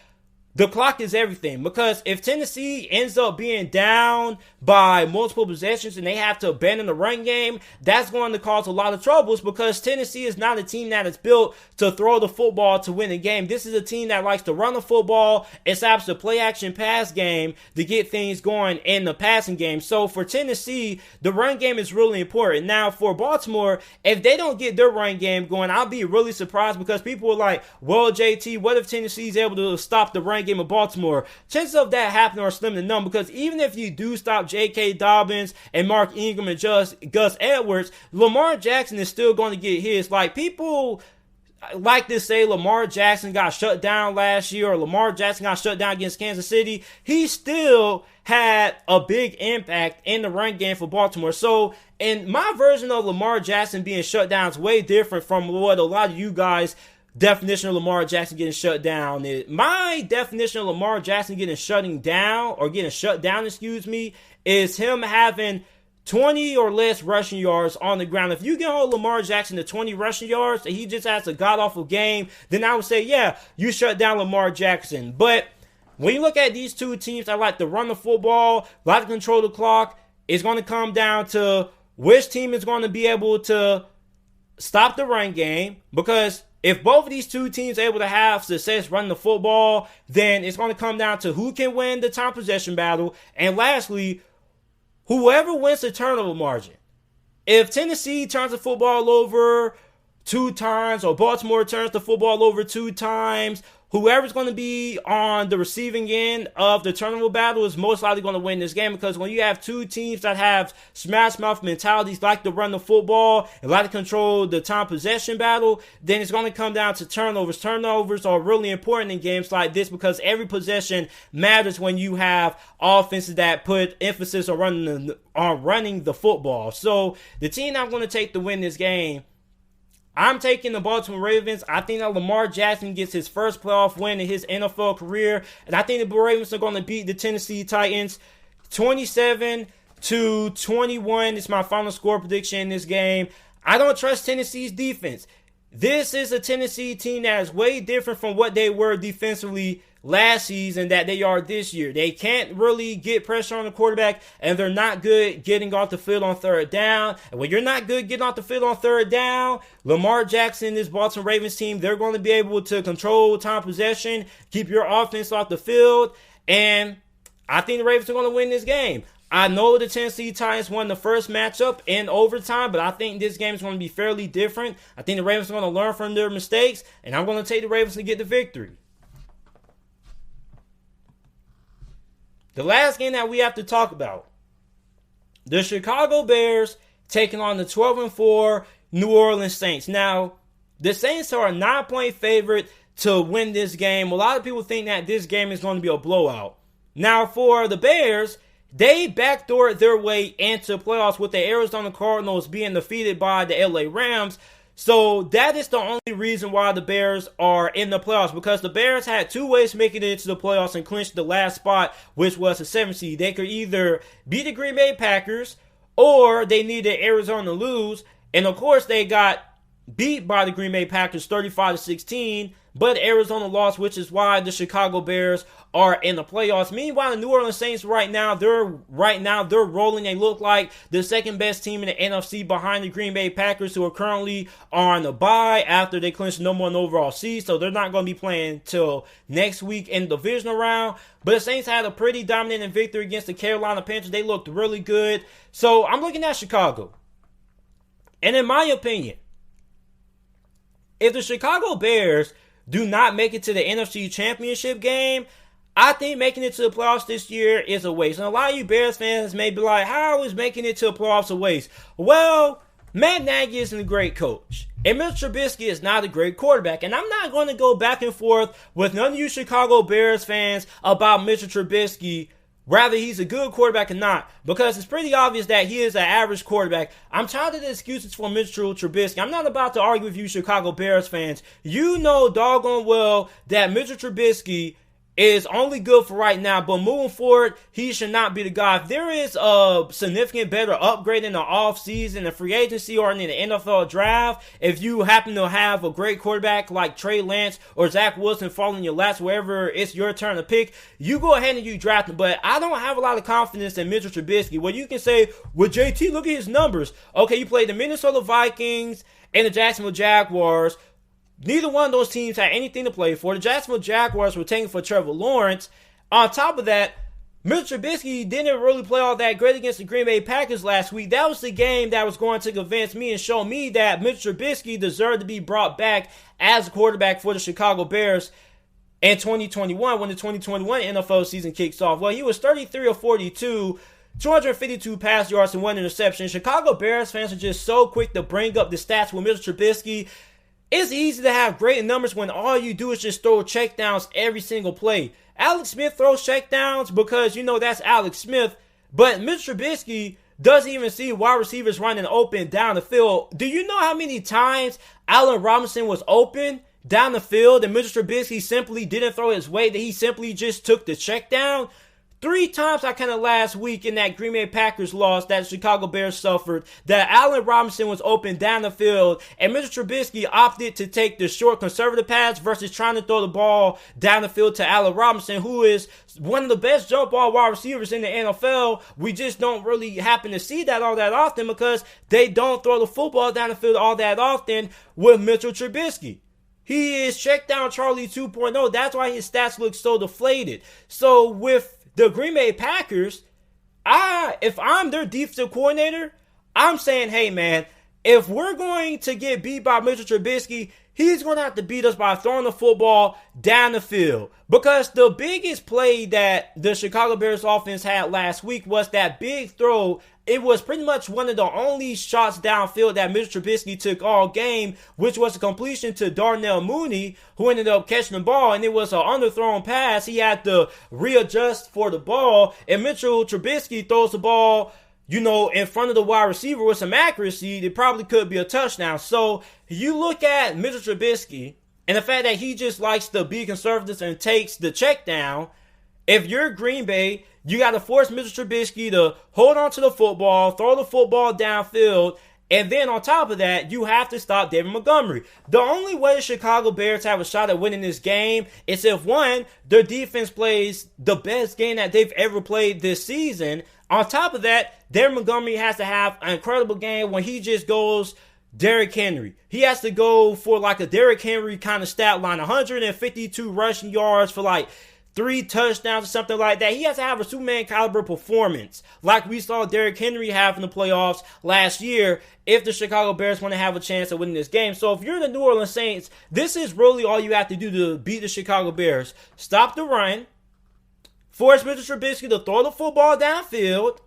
the clock is everything. Because if Tennessee ends up being down by multiple possessions and they have to abandon the run game, that's going to cause a lot of troubles, because Tennessee is not a team that is built to throw the football to win a game. This is a team that likes to run the football, establishes a play action pass game to get things going in the passing game. So for Tennessee, the run game is really important. Now for Baltimore, if they don't get their run game going, I'll be really surprised, because people are like, well, JT, what if Tennessee's able to stop the run game of Baltimore? Chances of that happening are slim to none, because even if you do stop J.K. Dobbins and Mark Ingram and Gus Edwards, Lamar Jackson is still going to get his. Like, people like to say Lamar Jackson got shut down last year, or Lamar Jackson got shut down against Kansas City. He still had a big impact in the run game for Baltimore. So, in my version of Lamar Jackson being shut down is way different from what a lot of you guys' definition of Lamar Jackson getting shut down is. My definition of Lamar Jackson getting shut down, is him having 20 or less rushing yards on the ground. If you can hold Lamar Jackson to 20 rushing yards and he just has a god-awful game, then I would say, yeah, you shut down Lamar Jackson. But when you look at these two teams that like to run the football, like to control the clock, it's going to come down to which team is going to be able to stop the run game. Because if both of these two teams are able to have success running the football, then it's going to come down to who can win the time possession battle. And lastly, whoever wins the turnover margin. If Tennessee turns the football over 2 times, or Baltimore turns the football over 2 times, whoever's going to be on the receiving end of the turnover battle is most likely going to win this game. Because when you have two teams that have smash mouth mentalities, like to run the football and like to control the time possession battle, then it's going to come down to turnovers. Turnovers are really important in games like this, because every possession matters when you have offenses that put emphasis on running the football. So the team I'm going to take to win this game, I'm taking the Baltimore Ravens. I think that Lamar Jackson gets his first playoff win in his NFL career. And I think the Ravens are going to beat the Tennessee Titans 27-21. It's my final score prediction in this game. I don't trust Tennessee's defense. this is a Tennessee team that is way different from what they were defensively last season that they are this year. They can't really get pressure on the quarterback, and they're not good getting off the field on third down. And when you're not good getting off the field on third down, Lamar Jackson, this Baltimore Ravens team, they're going to be able to control time possession, keep your offense off the field, and I think the Ravens are going to win this game. I know the Tennessee Titans won the first matchup in overtime, but I think this game is going to be fairly different. I think the Ravens are going to learn from their mistakes, and I'm going to take the Ravens to get the victory. The last game that we have to talk about, the Chicago Bears taking on the 12-4 New Orleans Saints. Now, the Saints are a 9-point favorite to win this game. A lot of people think that this game is going to be a blowout. Now, for the Bears, they backdoored their way into playoffs with the Arizona Cardinals being defeated by the LA Rams. So that is the only reason why the Bears are in the playoffs, because the Bears had two ways to make it into the playoffs and clinch the last spot, which was the 7th seed. They could either beat the Green Bay Packers or they needed Arizona to lose. And of course, they got beat by the Green Bay Packers 35-16, but Arizona lost, which is why the Chicago Bears are in the playoffs. Meanwhile, the New Orleans Saints right now they're rolling. They look like the second best team in the NFC behind the Green Bay Packers, who are currently on the bye after they clinched number one overall seed. So they're not going to be playing till next week in the divisional round. But the Saints had a pretty dominant victory against the Carolina Panthers. They looked really good. So I'm looking at Chicago. And in my opinion, if the Chicago Bears do not make it to the NFC Championship game, I think making it to the playoffs this year is a waste. And a lot of you Bears fans may be like, how is making it to the playoffs a waste? Well, Matt Nagy isn't a great coach. And Mitchell Trubisky is not a great quarterback. And I'm not going to go back and forth with none of you Chicago Bears fans about Mitchell Trubisky, whether he's a good quarterback or not, because it's pretty obvious that he is an average quarterback. I'm tired of the excuses for Mitchell Trubisky. I'm not about to argue with you Chicago Bears fans. You know doggone well that Mitchell Trubisky is only good for right now, but moving forward, he should not be the guy. If there is a significant better upgrade in the offseason, the free agency, or in the NFL draft, if you happen to have a great quarterback like Trey Lance or Zach Wilson falling in your laps, wherever it's your turn to pick, you go ahead and you draft him. But I don't have a lot of confidence in Mitchell Trubisky. Well, you can say, well, JT, look at his numbers. Okay, you played the Minnesota Vikings and the Jacksonville Jaguars. Neither one of those teams had anything to play for. The Jacksonville Jaguars were taking for Trevor Lawrence. On top of that, Mitchell Trubisky didn't really play all that great against the Green Bay Packers last week. That was the game that was going to convince me and show me that Mitchell Trubisky deserved to be brought back as a quarterback for the Chicago Bears in 2021 when the 2021 NFL season kicks off. Well, he was 33 of 42, 252 pass yards and 1 interception. Chicago Bears fans are just so quick to bring up the stats with Mitchell Trubisky. It's easy to have great numbers when all you do is just throw checkdowns every single play. Alex Smith throws checkdowns because, that's Alex Smith. But Mitch Trubisky doesn't even see wide receivers running open down the field. Do you know how many times Allen Robinson was open down the field and Mitch Trubisky simply didn't throw his way, that he simply just took the check down? 3 times I kind of last week in that Green Bay Packers loss that the Chicago Bears suffered, that Allen Robinson was open down the field and Mr. Trubisky opted to take the short conservative pass versus trying to throw the ball down the field to Allen Robinson, who is one of the best jump ball wide receivers in the NFL. We just don't really happen to see that all that often because they don't throw the football down the field all that often with Mitchell Trubisky. He is check down Charlie 2.0. That's why his stats look so deflated. So with the Green Bay Packers, if I'm their defensive coordinator, I'm saying, hey man, if we're going to get beat by Mitchell Trubisky, he's going to have to beat us by throwing the football down the field. Because the biggest play that the Chicago Bears offense had last week was that big throw. It was pretty much one of the only shots downfield that Mitchell Trubisky took all game, which was a completion to Darnell Mooney, who ended up catching the ball, and it was an underthrown pass. He had to readjust for the ball, and Mitchell Trubisky throws the ball, in front of the wide receiver with some accuracy. It probably could be a touchdown. So you look at Mitchell Trubisky and the fact that he just likes to be conservative and takes the check down. If you're Green Bay, you got to force Mitchell Trubisky to hold on to the football, throw the football downfield, And then on top of that, you have to stop David Montgomery. The only way the Chicago Bears have a shot at winning this game is if, one, their defense plays the best game that they've ever played this season. On top of that, David Montgomery has to have an incredible game when he just goes Derrick Henry. He has to go for like a Derrick Henry kind of stat line, 152 rushing yards for like 3 touchdowns or something like that. He has to have a Superman caliber performance like we saw Derrick Henry have in the playoffs last year if the Chicago Bears want to have a chance of winning this game. So if you're the New Orleans Saints, this is really all you have to do to beat the Chicago Bears. Stop the run, force Mitchell Trubisky to throw the football downfield,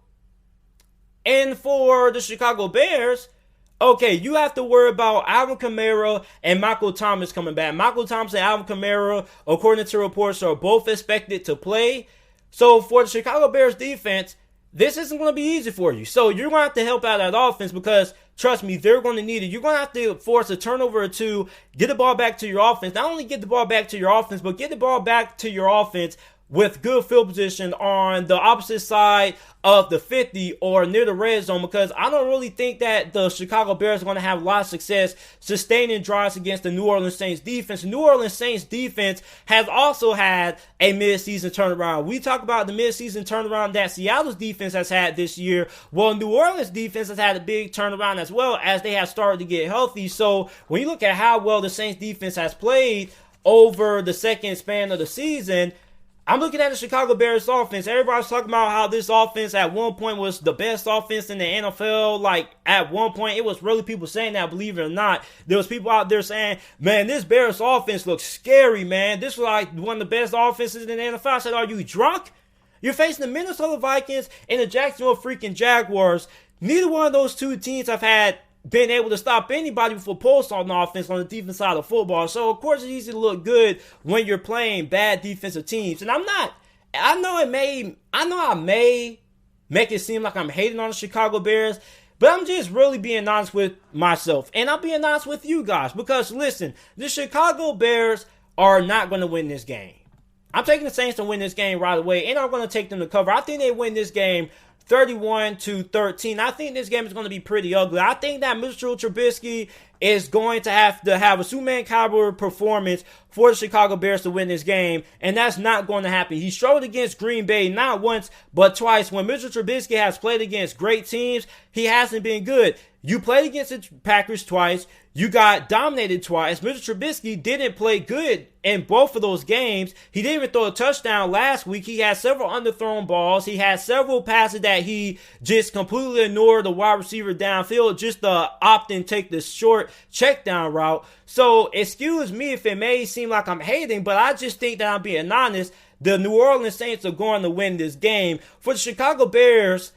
and for the Chicago Bears, okay, you have to worry about Alvin Kamara and Michael Thomas coming back. Michael Thomas and Alvin Kamara, according to reports, are both expected to play. So for the Chicago Bears defense, this isn't going to be easy for you. So you're going to have to help out that offense because, trust me, they're going to need it. You're going to have to force a turnover or two, get the ball back to your offense. Not only get the ball back to your offense, but get the ball back to your offense with good field position on the opposite side of the 50 or near the red zone, because I don't really think that the Chicago Bears are going to have a lot of success sustaining drives against the New Orleans Saints defense. The New Orleans Saints defense has also had a midseason turnaround. We talk about the midseason turnaround that Seattle's defense has had this year. Well, New Orleans defense has had a big turnaround as well as they have started to get healthy. So when you look at how well the Saints defense has played over the second span of the season, I'm looking at the Chicago Bears offense. Everybody's talking about how this offense at one point was the best offense in the NFL. Like, at one point, it was really people saying that, believe it or not. There was people out there saying, man, this Bears offense looks scary, man. This was like one of the best offenses in the NFL. I said, are you drunk? You're facing the Minnesota Vikings and the Jacksonville freaking Jaguars. Neither one of those two teams have had been able to stop anybody with a pulse on the offense on the defense side of football. So, of course, it's easy to look good when you're playing bad defensive teams. And I know I may make it seem like I'm hating on the Chicago Bears, but I'm just really being honest with myself. And I'm being honest with you guys. Because, listen, the Chicago Bears are not going to win this game. I'm taking the Saints to win this game right away, and I'm going to take them to cover. I think they win this game 31-13. I think this game is going to be pretty ugly. I think that Mitchell Trubisky is going to have a Superman caliber performance for the Chicago Bears to win this game, and that's not going to happen. He struggled against Green Bay not once, but twice. When Mitchell Trubisky has played against great teams, he hasn't been good. You played against the Packers twice. You got dominated twice. Mitchell Trubisky didn't play good in both of those games. He didn't even throw a touchdown last week. He had several underthrown balls. He had several passes that he just completely ignored the wide receiver downfield just to opt and take the short check down route. So, excuse me if it may seem like I'm hating, but I just think that I'm being honest. The New Orleans Saints are going to win this game. For the Chicago Bears,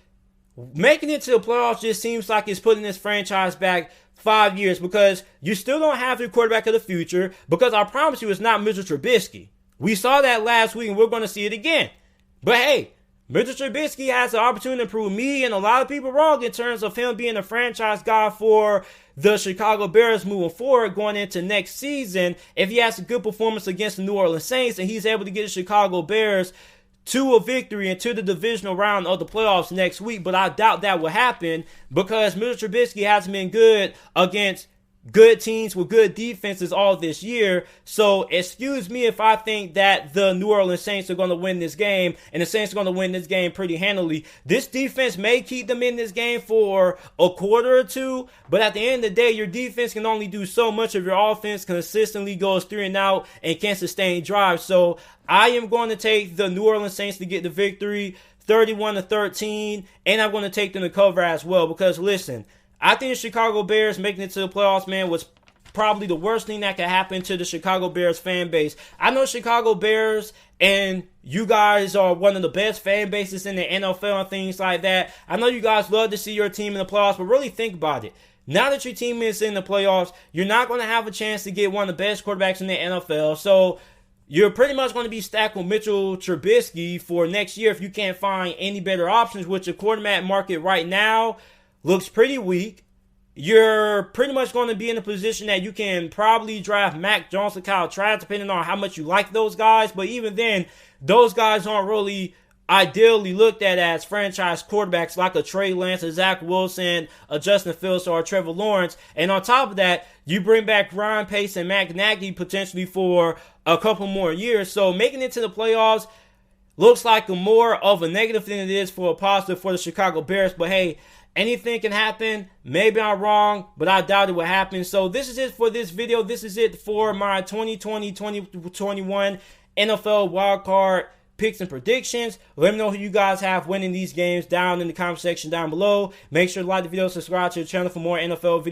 making it to the playoffs just seems like it's putting this franchise back 5 years, because you still don't have your quarterback of the future, because I promise you it's not Mitchell Trubisky. We saw that last week and we're going to see it again. But hey, Mitchell Trubisky has the opportunity to prove me and a lot of people wrong in terms of him being a franchise guy for the Chicago Bears moving forward going into next season. If he has a good performance against the New Orleans Saints and he's able to get the Chicago Bears to a victory and to the divisional round of the playoffs next week. But I doubt that will happen because Mitchell Trubisky hasn't been good against good teams with good defenses all this year. So excuse me if I think that the New Orleans Saints are going to win this game, and the Saints are going to win this game pretty handily. This defense may keep them in this game for a quarter or two, but at the end of the day, your defense can only do so much if your offense consistently goes 3 and out and can't sustain drives. So I am going to take the New Orleans Saints to get the victory 31-13, and I'm going to take them to cover as well, because listen, I think the Chicago Bears making it to the playoffs, man, was probably the worst thing that could happen to the Chicago Bears fan base. I know Chicago Bears and you guys are one of the best fan bases in the NFL and things like that. I know you guys love to see your team in the playoffs, but really think about it. Now that your team is in the playoffs, you're not going to have a chance to get one of the best quarterbacks in the NFL. So you're pretty much going to be stacked with Mitchell Trubisky for next year if you can't find any better options, which the quarterback market right now looks pretty weak. You're pretty much going to be in a position that you can probably draft Mac Jones or Kyle Trask, depending on how much you like those guys. But even then, those guys aren't really ideally looked at as franchise quarterbacks like a Trey Lance, a Zach Wilson, a Justin Fields, or a Trevor Lawrence. And on top of that, you bring back Ryan Pace and Matt Nagy potentially for a couple more years. So making it to the playoffs looks like more of a negative than it is for a positive for the Chicago Bears. But hey, anything can happen. Maybe I'm wrong, but I doubt it will happen. So this is it for this video. This is it for my 2020-2021 NFL wildcard picks and predictions. Let me know who you guys have winning these games down in the comment section down below. Make sure to like the video, subscribe to the channel for more NFL videos.